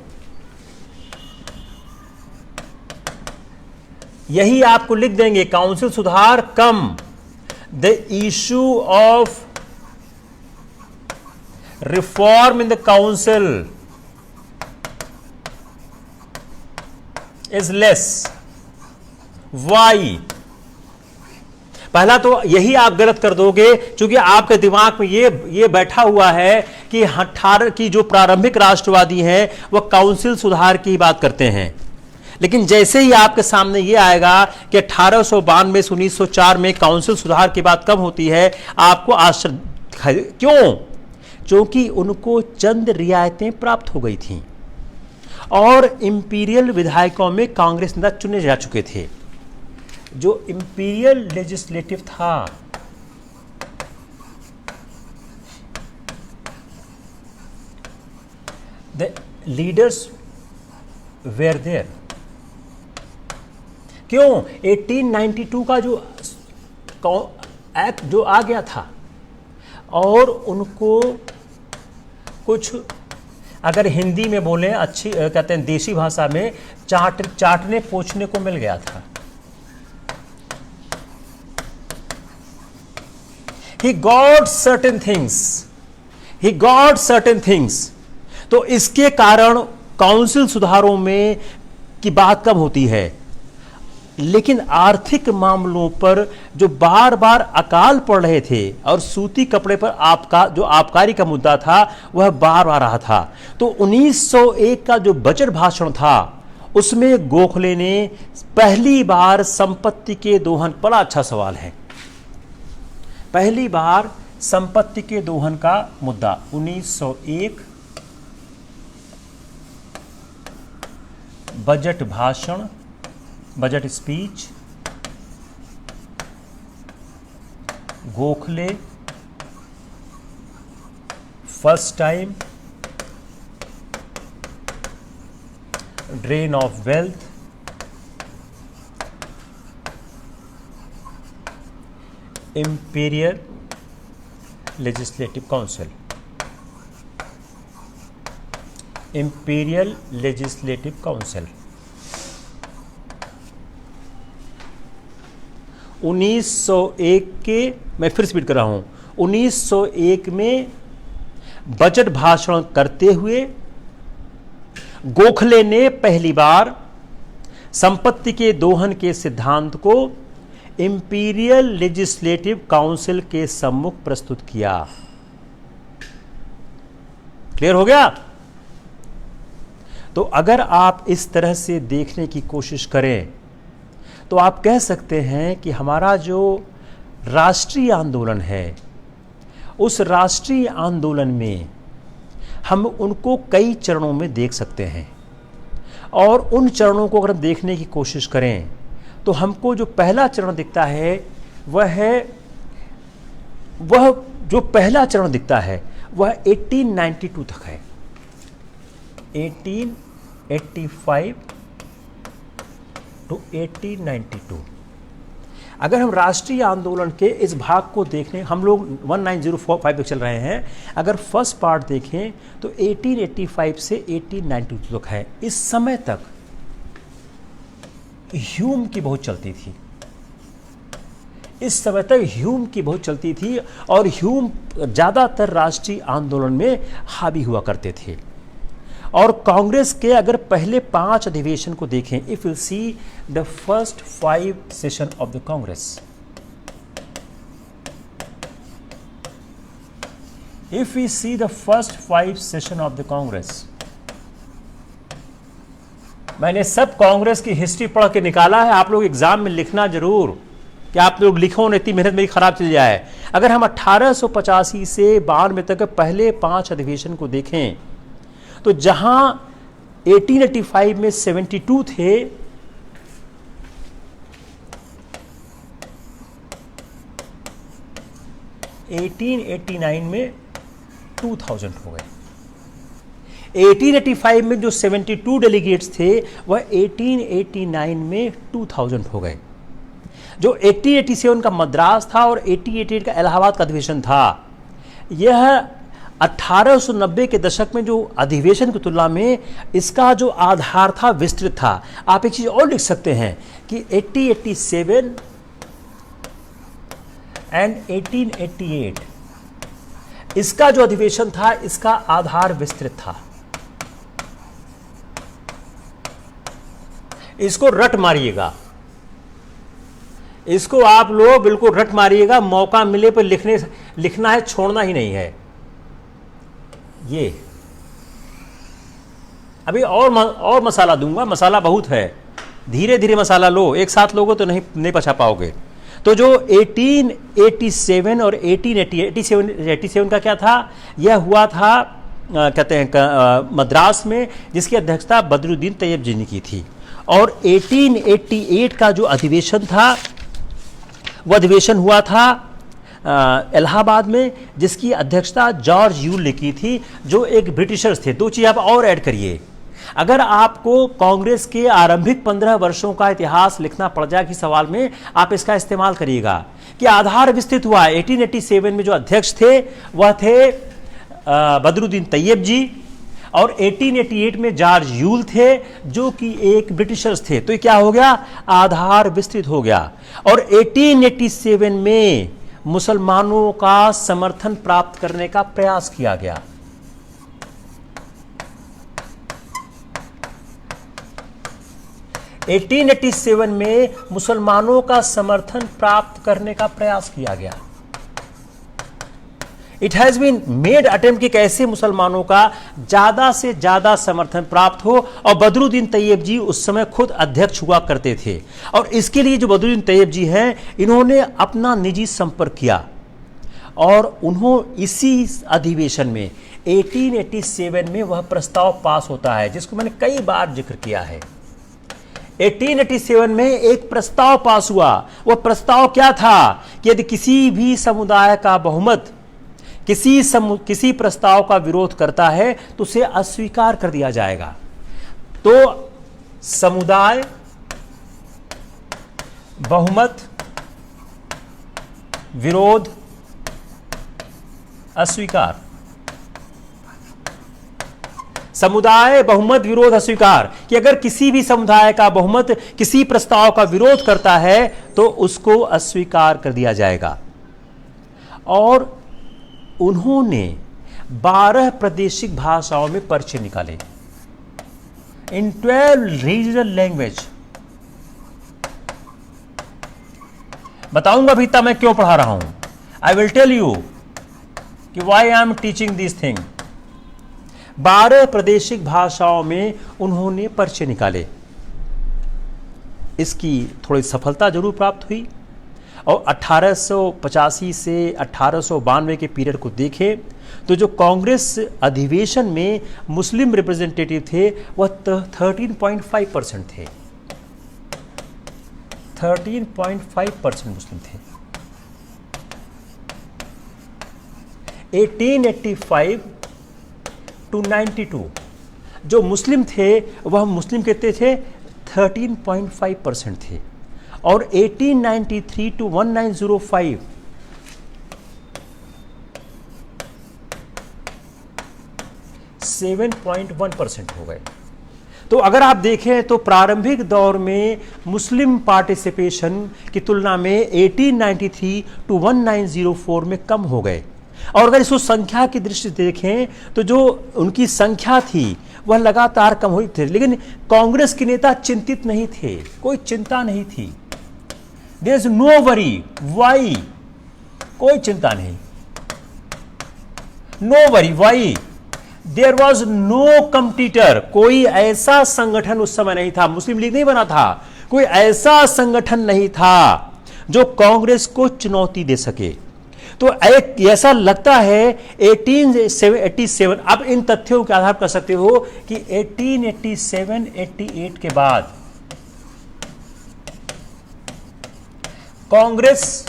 S1: यही आपको लिख देंगे, काउंसिल सुधार कम, the issue of reform in the council is less. Why? पहला तो यही आप गलत कर दोगे, क्योंकि आपके दिमाग में ये बैठा हुआ है कि 18 की जो प्रारंभिक राष्ट्रवादी हैं वह काउंसिल सुधार की बात करते हैं। लेकिन जैसे ही आपके सामने ये आएगा कि 1892 से 1904 में काउंसिल सुधार की बात कम होती है, आपको आश्चर्य। क्यों? क्योंकि उनको चंद रियायतें प्राप्त हो गई थीं और इंपीरियल विधायकों में कांग्रेस नेता चुने जा चुके थे। जो इंपीरियल लेजिस्लेटिव था, द लीडर्स वेर देयर। क्यों? 1892 का जो एक्ट जो आ गया था और उनको कुछ, अगर हिंदी में बोलें अच्छी कहते हैं देसी भाषा में, चाटने पोछने को मिल गया था। He got certain things. He got certain things. तो इसके कारण काउंसिल सुधारों में की बात कम होती है, लेकिन आर्थिक मामलों पर जो बार बार अकाल पड़ रहे थे और सूती कपड़े पर जो आबकारी का मुद्दा था वह बार बार रहा था। तो 1901 का जो बजट भाषण था उसमें गोखले ने पहली बार संपत्ति के दोहन, बड़ा अच्छा सवाल है, पहली बार संपत्ति के दोहन का मुद्दा 1901 बजट भाषण, budget speech, Gokhale first time drain of wealth, imperial legislative council, imperial legislative council 1901 के, मैं फिर रिपीट कर रहा हूं, 1901 में बजट भाषण करते हुए गोखले ने पहली बार संपत्ति के दोहन के सिद्धांत को इंपीरियल लेजिस्लेटिव काउंसिल के सम्मुख प्रस्तुत किया। क्लियर हो गया? तो अगर आप इस तरह से देखने की कोशिश करें तो आप कह सकते हैं कि हमारा जो राष्ट्रीय आंदोलन है उस राष्ट्रीय आंदोलन में हम उनको कई चरणों में देख सकते हैं, और उन चरणों को अगर देखने की कोशिश करें तो हमको जो पहला चरण दिखता है वह जो पहला चरण दिखता है वह 1892 तक है, 1885 टू 1892। अगर हम राष्ट्रीय आंदोलन के इस भाग को देखें, हम लोग 1905 तक चल रहे हैं, अगर फर्स्ट पार्ट देखें तो 1885 से 1892 तक है। इस समय तक ह्यूम की बहुत चलती थी, इस समय तक ह्यूम की बहुत चलती थी, और ह्यूम ज़्यादातर राष्ट्रीय आंदोलन में हावी हुआ करते थे। और कांग्रेस के अगर पहले 5 अधिवेशन को देखें, if you see the first 5 session of the Congress, if you see the first 5 session of the Congress, मैंने सब कांग्रेस की हिस्ट्री पढ़ के निकाला है, आप लोग एग्जाम में लिखना जरूर, कि आप लोग लिखो, नहीं इतनी मेहनत मेरी खराब चल जाए। अगर हम 1885 से 92 तक पहले 5 अधिवेशन को देखें तो जहां 1885 में 72 थे, 1889 में 2000 हो गए। 1885 में जो 72 डेलीगेट्स थे वह 1889 में 2000 हो गए। जो 1887 का मद्रास था और 1888 का इलाहाबाद का अधिवेशन था, यह 1890 के दशक में जो अधिवेशन की तुलना में इसका जो आधार था विस्तृत था। आप एक चीज और लिख सकते हैं कि 1887 एंड 1888 इसका जो अधिवेशन था इसका आधार विस्तृत था। इसको रट मारिएगा, इसको आप लोग बिल्कुल रट मारिएगा, मौका मिले पर लिखना है, छोड़ना ही नहीं है। ये अभी और मसाला दूंगा, मसाला बहुत है, धीरे धीरे मसाला लो, एक साथ लोगो तो नहीं पचा पाओगे। तो जो 1887 और 1887 का क्या था, यह हुआ था कहते हैं मद्रास में, जिसकी अध्यक्षता बदरुद्दीन तैयब जी ने की थी। और 1888 का जो अधिवेशन था वह अधिवेशन हुआ था इलाहाबाद में, जिसकी अध्यक्षता जॉर्ज यूल ने की थी, जो एक ब्रिटिशर्स थे। 2 चीज़ आप और ऐड करिए, अगर आपको कांग्रेस के आरंभिक 15 वर्षों का इतिहास लिखना पड़ जाए कि सवाल में, आप इसका इस्तेमाल करिएगा कि आधार विस्तृत हुआ। 1887 में जो अध्यक्ष थे वह थे बदरुद्दीन तैयब जी, और 1888 में जॉर्ज यूल थे जो कि एक ब्रिटिशर्स थे। तो ये क्या हो गया, आधार विस्तृत हो गया। और 1887 में मुसलमानों का समर्थन प्राप्त करने का प्रयास किया गया। (1887) में मुसलमानों का समर्थन प्राप्त करने का प्रयास किया गया। It has been made attempt कि कैसे मुसलमानों का ज्यादा से ज्यादा समर्थन प्राप्त हो, और बदरुद्दीन तैयब जी उस समय खुद अध्यक्ष हुआ करते थे। और इसके लिए जो बदरुद्दीन तैयब जी हैं, इन्होंने अपना निजी संपर्क किया और उन्होंने इसी अधिवेशन में 1887 में वह प्रस्ताव पास होता है जिसको मैंने कई बार जिक्र किया है। 1887 में एक प्रस्ताव पास हुआ। वह प्रस्ताव क्या था कि यदि किसी भी समुदाय का बहुमत किसी प्रस्ताव का विरोध करता है तो उसे अस्वीकार कर दिया जाएगा। तो समुदाय, बहुमत, विरोध, अस्वीकार। समुदाय, बहुमत, विरोध, अस्वीकार कि अगर किसी भी समुदाय का बहुमत किसी प्रस्ताव का विरोध करता है तो उसको अस्वीकार कर दिया जाएगा। और उन्होंने 12 प्रादेशिक भाषाओं में पर्चे निकाले, इन 12 रीजनल लैंग्वेज। बताऊंगा भी तब मैं क्यों पढ़ा रहा हूं। आई विल टेल यू कि why I am teaching this thing. 12 प्रादेशिक भाषाओं में उन्होंने पर्चे निकाले। इसकी थोड़ी सफलता जरूर प्राप्त हुई। और 1885 से 1892 के पीरियड को देखें तो जो कांग्रेस अधिवेशन में मुस्लिम रिप्रेजेंटेटिव थे वह 13.5% थे। 13.5% मुस्लिम थे। 1885 to 92 जो मुस्लिम थे वह मुस्लिम कितने थे? 13.5% थे। और 1893 to 1905 7.1% हो गए। तो अगर आप देखें तो प्रारंभिक दौर में मुस्लिम पार्टिसिपेशन की तुलना में 1893 टू 1904 में कम हो गए। और अगर इसको संख्या की दृष्टि से देखें तो जो उनकी संख्या थी वह लगातार कम हुई थी, लेकिन कांग्रेस के नेता चिंतित नहीं थे, कोई चिंता नहीं थी। There is no worry, why, कोई चिंता नहीं, no worry, why. There was no competitor, कोई ऐसा संगठन उस समय नहीं था, मुस्लिम लीग नहीं बना था, कोई ऐसा संगठन नहीं था जो कांग्रेस को चुनौती दे सके। तो एक ऐसा लगता है 1887, अब इन तथ्यों के आधार पर कह सकते हो कि 1887-88 के बाद कांग्रेस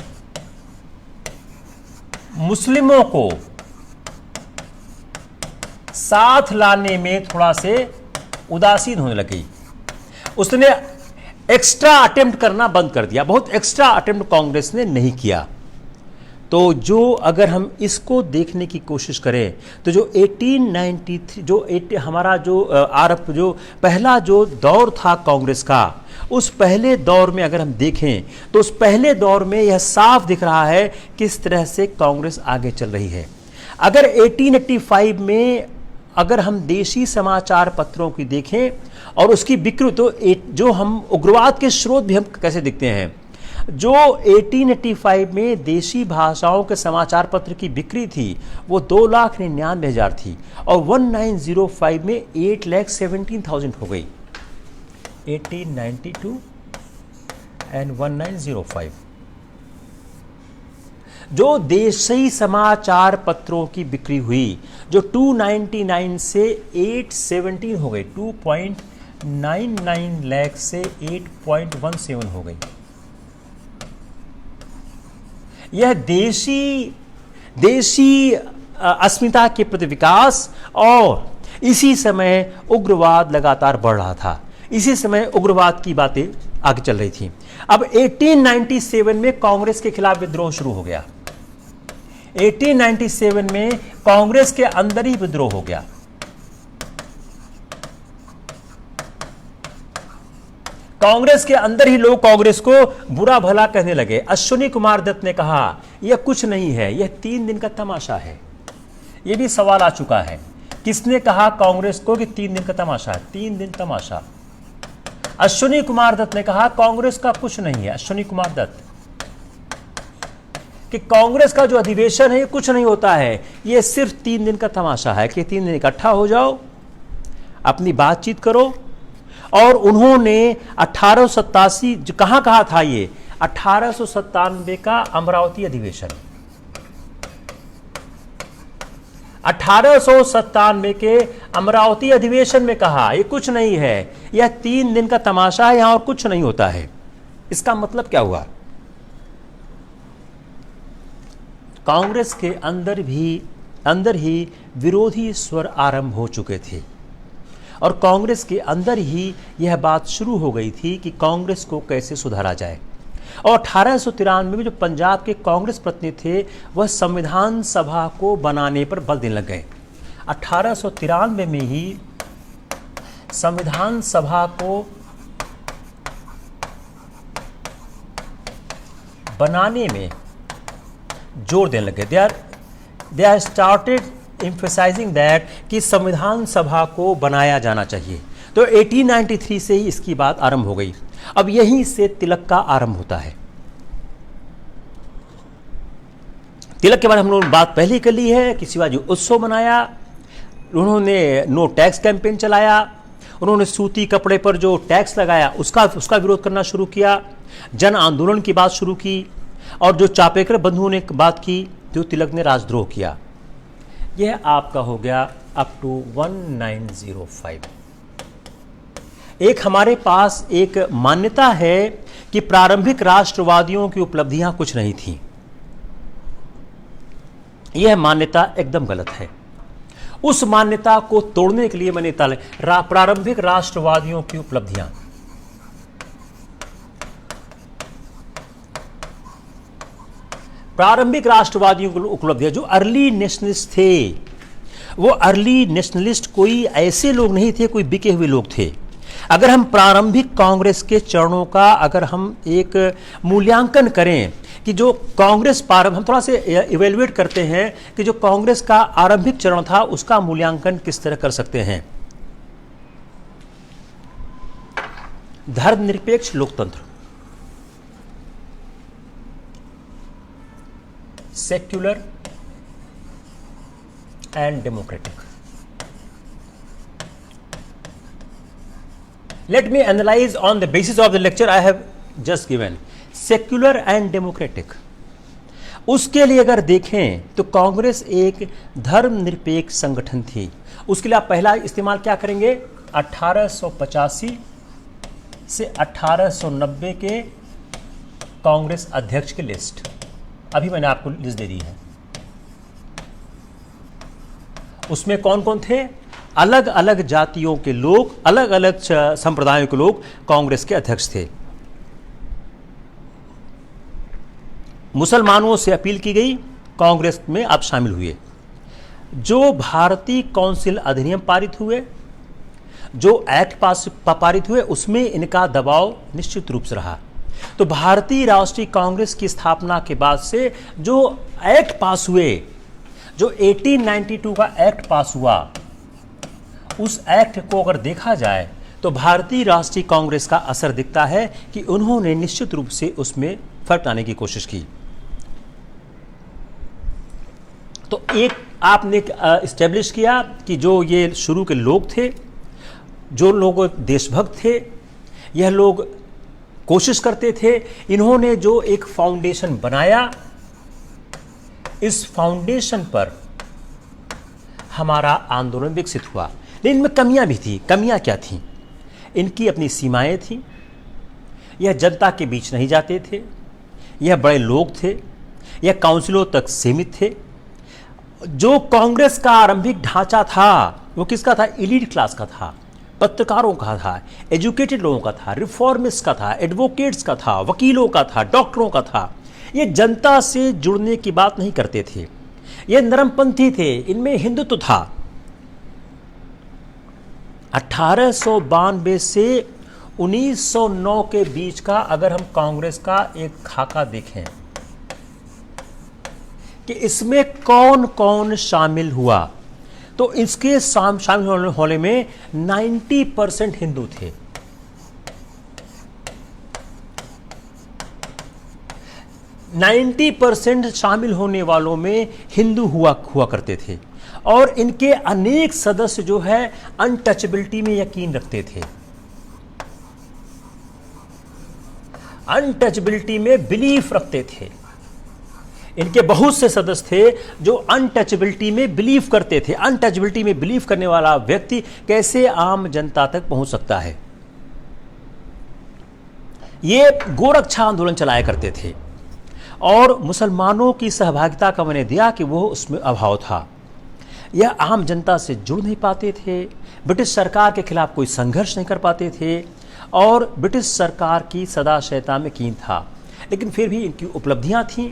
S1: मुस्लिमों को साथ लाने में थोड़ा से उदासीन होने लगी। उसने एक्स्ट्रा अटेम्प्ट करना बंद कर दिया, बहुत एक्स्ट्रा अटेम्प्ट कांग्रेस ने नहीं किया। तो जो अगर हम इसको देखने की कोशिश करें तो जो 1893 हमारा जो आरंभ जो पहला जो दौर था कांग्रेस का, उस पहले दौर में अगर हम देखें तो उस पहले दौर में यह साफ दिख रहा है किस तरह से कांग्रेस आगे चल रही है। अगर 1885 में अगर हम देशी समाचार पत्रों की देखें और उसकी बिक्री, तो जो हम उग्रवाद के स्रोत भी हम कैसे दिखते हैं, जो 1885 में देशी भाषाओं के समाचार पत्र की बिक्री थी वो 2,99,000 थी और 1905 में 8,17,000 हो गई। 1892 एंड 1905 जो देशी समाचार पत्रों की बिक्री हुई जो 299 से 817 हो गई, 2.99 लाख से 8.17 हो गई। यह देशी अस्मिता के प्रति विकास, और इसी समय उग्रवाद लगातार बढ़ रहा था, इसी समय उग्रवाद की बातें आगे चल रही थी। अब 1897 में कांग्रेस के खिलाफ विद्रोह शुरू हो गया। 1897 में कांग्रेस के अंदर ही विद्रोह हो गया। कांग्रेस के अंदर ही लोग कांग्रेस को बुरा भला कहने लगे। अश्विनी कुमार दत्त ने कहा यह कुछ नहीं है, यह 3 दिन का तमाशा है। यह भी सवाल आ चुका है, किसने कहा कांग्रेस को कि 3 दिन का तमाशा है? 3 दिन तमाशा। अश्विनी कुमार दत्त ने कहा कांग्रेस का कुछ नहीं है, अश्विनी कुमार दत्त, कि कांग्रेस का जो अधिवेशन है ये कुछ नहीं होता है, ये सिर्फ 3 दिन का तमाशा है कि 3 दिन इकट्ठा हो जाओ, अपनी बातचीत करो। और उन्होंने 1887 कहां कहा था ये? 1897 का अमरावती अधिवेशन, 1897 के अमरावती अधिवेशन में कहा ये कुछ नहीं है, यह 3 दिन का तमाशा है, यहां और कुछ नहीं होता है। इसका मतलब क्या हुआ? कांग्रेस के अंदर ही विरोधी स्वर आरंभ हो चुके थे और कांग्रेस के अंदर ही यह बात शुरू हो गई थी कि कांग्रेस को कैसे सुधारा जाए। और 1893 में जो पंजाब के कांग्रेस प्रतिनिधि थे वह संविधान सभा को बनाने पर बल देने लग गए। 1893 में ही संविधान सभा को बनाने में जोर देने लगे। They are started emphasising that कि संविधान सभा को बनाया जाना चाहिए। तो 1893 से ही इसकी बात आरंभ हो गई। अब यहीं से तिलक का आरंभ होता है। तिलक के बारे में हम लोगों ने बात पहले कर ली है कि शिवाजी उत्सव मनाया, उन्होंने नो टैक्स कैंपेन चलाया, उन्होंने सूती कपड़े पर जो टैक्स लगाया उसका विरोध करना शुरू किया, जन आंदोलन की बात शुरू की, और जो चापेकर बंधुओं ने बात की जो तिलक ने राजद्रोह किया। यह आपका हो गया अप टू 1905। एक हमारे पास एक मान्यता है कि प्रारंभिक राष्ट्रवादियों की उपलब्धियां कुछ नहीं थीं। यह मान्यता एकदम गलत है। उस मान्यता को तोड़ने के लिए मैंने प्रारंभिक राष्ट्रवादियों की उपलब्धियां, प्रारंभिक राष्ट्रवादियों की उपलब्धियां, जो अर्ली नेशनलिस्ट थे, वो अर्ली नेशनलिस्ट कोई ऐसे लोग नहीं थे, कोई बिके हुए लोग थे। अगर हम प्रारंभिक कांग्रेस के चरणों का अगर हम एक मूल्यांकन करें कि जो कांग्रेस हम थोड़ा से इवेल्युएट करते हैं कि जो कांग्रेस का आरंभिक चरण था उसका मूल्यांकन किस तरह कर सकते हैं। धर्मनिरपेक्ष लोकतंत्र, secular and democratic. Let me analyze on the basis of the lecture I have just given. Secular and democratic. उसके लिए अगर देखें तो कांग्रेस एक धर्मनिरपेक्ष संगठन थी। उसके लिए आप पहला इस्तेमाल क्या करेंगे? 1885 से 1890 के कांग्रेस अध्यक्ष की लिस्ट। अभी मैंने आपको लिस्ट दे दी है। उसमें कौन कौन थे? अलग अलग जातियों के लोग, अलग अलग संप्रदायों के लोग कांग्रेस के अध्यक्ष थे। मुसलमानों से अपील की गई, कांग्रेस में आप शामिल हुए। जो भारतीय काउंसिल अधिनियम पारित हुए, जो एक्ट पारित हुए, उसमें इनका दबाव निश्चित रूप से रहा। तो भारतीय राष्ट्रीय कांग्रेस की स्थापना के बाद से जो एक्ट पास हुए, जो 1892 का एक्ट पास हुआ, उस एक्ट को अगर देखा जाए तो भारतीय राष्ट्रीय कांग्रेस का असर दिखता है कि उन्होंने निश्चित रूप से उसमें फर्क लाने की कोशिश की। तो एक आपने इस्टेब्लिश किया कि जो ये शुरू के लोग थे, जो लोग देशभक्त थे, यह लोग कोशिश करते थे। इन्होंने जो एक फाउंडेशन बनाया, इस फाउंडेशन पर हमारा आंदोलन विकसित हुआ। लेकिन इनमें कमियां भी थी। कमियां क्या थीं? इनकी अपनी सीमाएं थीं। यह जनता के बीच नहीं जाते थे, यह बड़े लोग थे, यह काउंसिलों तक सीमित थे। जो कांग्रेस का आरंभिक ढांचा था वो किसका था? एलीट क्लास का था, पत्रकारों का था, एजुकेटेड लोगों का था, रिफॉर्मिस्ट का था, एडवोकेट्स का था, वकीलों का था, डॉक्टरों का था। ये जनता से जुड़ने की बात नहीं करते थे, ये नरमपंथी थे, इनमें हिंदुत्व था। 1892 से 1909 के बीच का अगर हम कांग्रेस का एक खाका देखें कि इसमें कौन कौन शामिल हुआ, तो इसके शामिल होने में 90% हिंदू थे। 90% शामिल होने वालों में हिंदू हुआ करते थे और इनके अनेक सदस्य जो है अनटचेबिलिटी में यकीन रखते थे, अनटचेबिलिटी में बिलीफ रखते थे। इनके बहुत से सदस्य थे जो अनटचेबिलिटी में बिलीव करते थे। अनटचेबिलिटी में बिलीव करने वाला व्यक्ति कैसे आम जनता तक पहुंच सकता है। ये गोरक्षा आंदोलन चलाया करते थे और मुसलमानों की सहभागिता का मैंने दिया कि वो उसमें अभाव था। यह आम जनता से जुड़ नहीं पाते थे, ब्रिटिश सरकार के खिलाफ कोई संघर्ष नहीं कर पाते थे और ब्रिटिश सरकार की सदा सहायता में कीन था। लेकिन फिर भी इनकी उपलब्धियां थीं।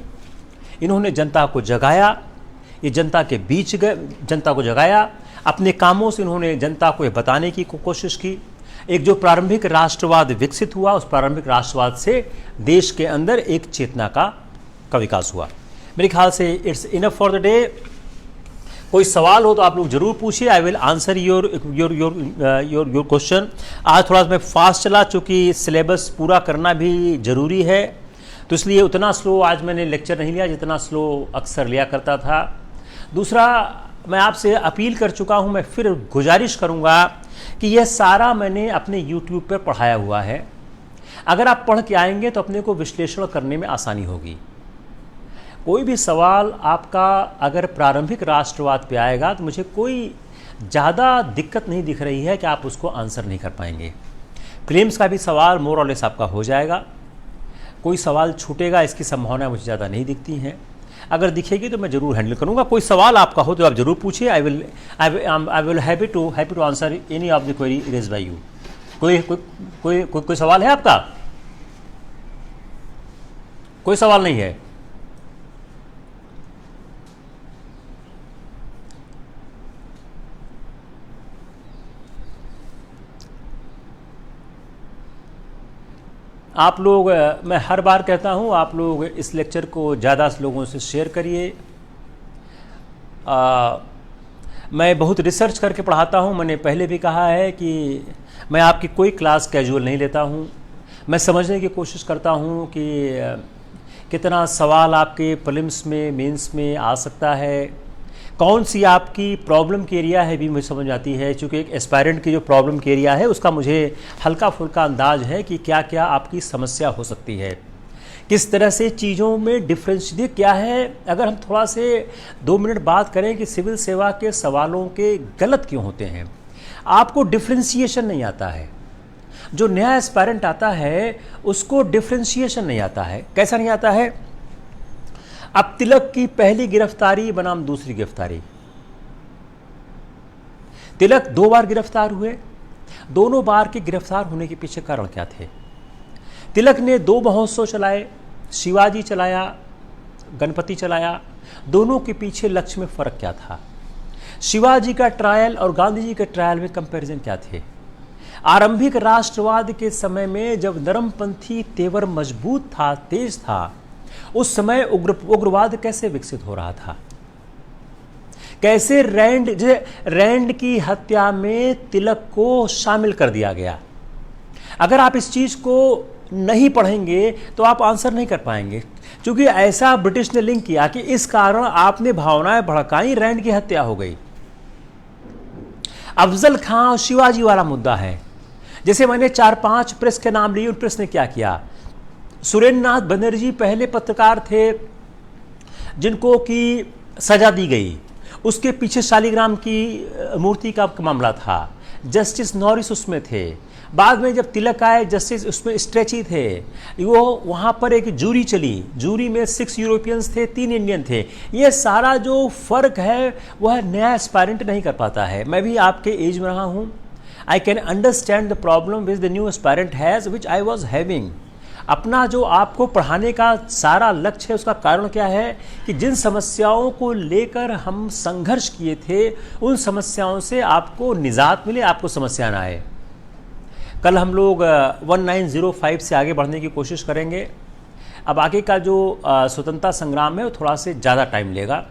S1: इन्होंने जनता को जगाया, ये जनता के बीच गए, जनता को जगाया। अपने कामों से इन्होंने जनता को यह बताने की कोशिश की। एक जो प्रारंभिक राष्ट्रवाद विकसित हुआ, उस प्रारंभिक राष्ट्रवाद से देश के अंदर एक चेतना का विकास हुआ। मेरे ख्याल से it's enough for the day. कोई सवाल हो तो आप लोग जरूर पूछिए। I will answer your question. आज थोड़ा मैं फास्ट चला, चूँकि सिलेबस पूरा करना भी जरूरी है, तो इसलिए उतना स्लो आज मैंने लेक्चर नहीं लिया जितना स्लो अक्सर लिया करता था। दूसरा, मैं आपसे अपील कर चुका हूं, मैं फिर गुजारिश करूंगा कि यह सारा मैंने अपने YouTube पर पढ़ाया हुआ है। अगर आप पढ़ के आएंगे तो अपने को विश्लेषण करने में आसानी होगी। कोई भी सवाल आपका अगर प्रारंभिक राष्ट्रवाद पे आएगा तो मुझे कोई ज़्यादा दिक्कत नहीं दिख रही है कि आप उसको आंसर नहीं कर पाएंगे। प्रीलिम्स का भी सवाल मोर और लेस आपका हो जाएगा। कोई सवाल छूटेगा इसकी संभावना मुझे ज़्यादा नहीं दिखती हैं। अगर दिखेगी तो मैं ज़रूर हैंडल करूँगा। कोई सवाल आपका हो तो आप ज़रूर पूछिए। I will happy to answer any of the query raise by you. कोई सवाल है आपका? कोई सवाल नहीं है? आप लोग, मैं हर बार कहता हूं, आप लोग इस लेक्चर को ज़्यादा लोगों से शेयर करिए। मैं बहुत रिसर्च करके पढ़ाता हूं। मैंने पहले भी कहा है कि मैं आपकी कोई क्लास कैजुअल नहीं लेता हूं। मैं समझने की कोशिश करता हूं कि कितना सवाल आपके प्रीलिम्स में, मेंस में आ सकता है, कौन सी आपकी प्रॉब्लम की एरिया है भी मुझे समझ आती है। चूँकि एक एस्पायरेंट की जो प्रॉब्लम की एरिया है उसका मुझे हल्का फुल्का अंदाज है कि क्या क्या आपकी समस्या हो सकती है, किस तरह से चीज़ों में डिफ्रेंशिएट क्या है। अगर हम थोड़ा से 2 मिनट बात करें कि सिविल सेवा के सवालों के गलत क्यों होते हैं, आपको डिफ्रेंशिएशन नहीं आता है। जो नया एस्पायरेंट आता है उसको डिफ्रेंशिएशन नहीं आता है। कैसा नहीं आता है? अब तिलक की पहली गिरफ्तारी बनाम दूसरी गिरफ्तारी, तिलक 2 बार गिरफ्तार हुए। दोनों बार के गिरफ्तार होने के पीछे कारण क्या थे? तिलक ने 2 महोत्सव चलाए, शिवाजी चलाया, गणपति चलाया। दोनों के पीछे लक्ष्य में फर्क क्या था? शिवाजी का ट्रायल और गांधी जी के ट्रायल में कंपैरिजन क्या थे? आरंभिक राष्ट्रवाद के समय में जब नरमपंथी तेवर मजबूत था, तेज था, उस समय उग्रवाद कैसे विकसित हो रहा था? कैसे रैंड की हत्या में तिलक को शामिल कर दिया गया? अगर आप इस चीज को नहीं पढ़ेंगे तो आप आंसर नहीं कर पाएंगे, क्योंकि ऐसा ब्रिटिश ने लिंक किया कि इस कारण आपने भावनाएं भड़काई, रैंड की हत्या हो गई। अफजल खां और शिवाजी वाला मुद्दा है। जैसे मैंने 4-5 प्रेस के नाम लिए, उन प्रेस ने क्या किया? सुरेंद्र नाथ बनर्जी पहले पत्रकार थे जिनको की सजा दी गई। उसके पीछे शालिग्राम की मूर्ति का मामला था। जस्टिस नॉरिस उसमें थे। बाद में जब तिलक आए, जस्टिस उसमें स्ट्रेची थे। वो वहाँ पर एक जूरी चली, जूरी में 6 यूरोपियंस थे, 3 इंडियन थे। ये सारा जो फर्क है वह नया एस्पायरेंट नहीं कर पाता है। मैं भी आपके एज में रहा हूँ। I can understand the problem which the new aspirant has which I was having. अपना जो आपको पढ़ाने का सारा लक्ष्य है उसका कारण क्या है कि जिन समस्याओं को लेकर हम संघर्ष किए थे उन समस्याओं से आपको निजात मिले, आपको समस्या ना आए। कल हम लोग 1905 से आगे बढ़ने की कोशिश करेंगे। अब आगे का जो स्वतंत्रता संग्राम है वो थोड़ा से ज़्यादा टाइम लेगा।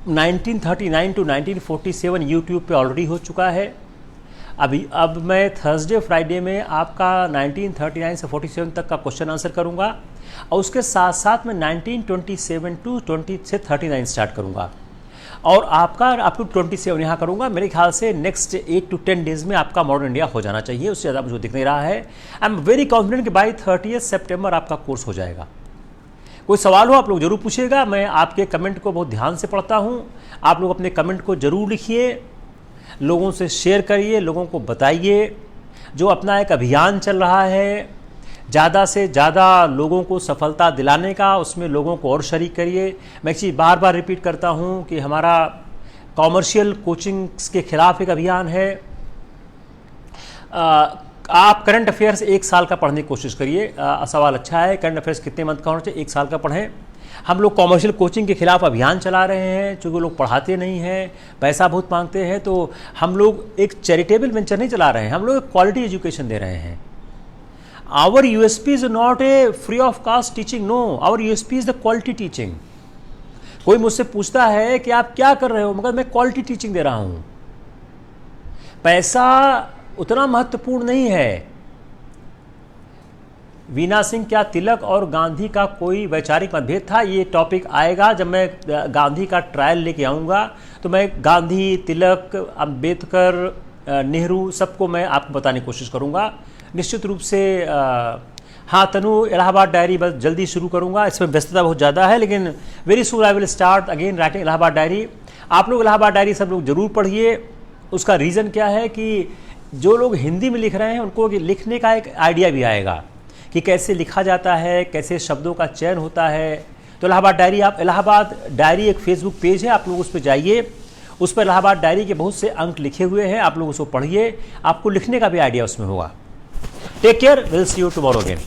S1: 1939 टू 1947 यूट्यूब पे ऑलरेडी हो चुका है। अब मैं थर्सडे फ्राइडे में आपका 1939 से 47 तक का क्वेश्चन आंसर करूंगा और उसके साथ साथ मैं 1927 टू 20 से 39 स्टार्ट करूंगा और आपको 27 यहाँ करूंगा। मेरे ख्याल से नेक्स्ट 8 टू 10 डेज में आपका मॉडर्न इंडिया हो जाना चाहिए, उससे ज़्यादा मुझे दिख नहीं रहा है। आई एम वेरी कॉन्फिडेंट कि बाई 30 सितंबर आपका कोर्स हो जाएगा। कोई सवाल हो आप लोग जरूर पूछिएगा, मैं आपके कमेंट को बहुत ध्यान से पढ़ता हूँ। आप लोग अपने कमेंट को जरूर लिखिए, लोगों से शेयर करिए, लोगों को बताइए। जो अपना एक अभियान चल रहा है ज़्यादा से ज़्यादा लोगों को सफलता दिलाने का, उसमें लोगों को और शरीक करिए। मैं एक चीज़ बार बार रिपीट करता हूँ कि हमारा कॉमर्शियल कोचिंग्स के खिलाफ एक अभियान है। आप करंट अफेयर्स 1 साल का पढ़ने की कोशिश करिए। सवाल अच्छा है, करंट अफेयर्स कितने मंथ का होना चाहिए, 1 साल का पढ़ें। हम लोग कॉमर्शियल कोचिंग के खिलाफ अभियान चला रहे हैं, चूँकि लोग पढ़ाते नहीं हैं, पैसा बहुत मांगते हैं, तो हम लोग एक चैरिटेबल वेंचर नहीं चला रहे हैं, हम लोग क्वालिटी एजुकेशन दे रहे हैं। Our USP is not a free of cost teaching, no, our USP is the quality teaching. कोई मुझसे पूछता है कि आप क्या कर रहे हो, मगर मैं क्वालिटी टीचिंग दे रहा हूँ। पैसा उतना महत्वपूर्ण नहीं है। वीना सिंह क्या तिलक और गांधी का कोई वैचारिक मतभेद था? ये टॉपिक आएगा जब मैं गांधी का ट्रायल लेके आऊँगा, तो मैं गांधी, तिलक, अम्बेडकर, नेहरू सबको मैं आपको बताने की कोशिश करूँगा निश्चित रूप से। हाँ तनु, इलाहाबाद डायरी बस जल्दी शुरू करूँगा, इसमें व्यस्तता बहुत ज़्यादा है, लेकिन very soon I will start again writing Allahabad diary. आप लोग इलाहाबाद डायरी सब लोग जरूर पढ़िए। उसका रीज़न क्या है कि जो लोग हिंदी में लिख रहे हैं उनको लिखने का एक आइडिया भी आएगा कि कैसे लिखा जाता है, कैसे शब्दों का चयन होता है। तो इलाहाबाद डायरी, आप इलाहाबाद डायरी एक फेसबुक पेज है, आप लोग उस पर जाइए, उस पर इलाहाबाद डायरी के बहुत से अंक लिखे हुए हैं, आप लोग उसको पढ़िए, आपको लिखने का भी आइडिया उसमें होगा। Take care, will see you tomorrow again.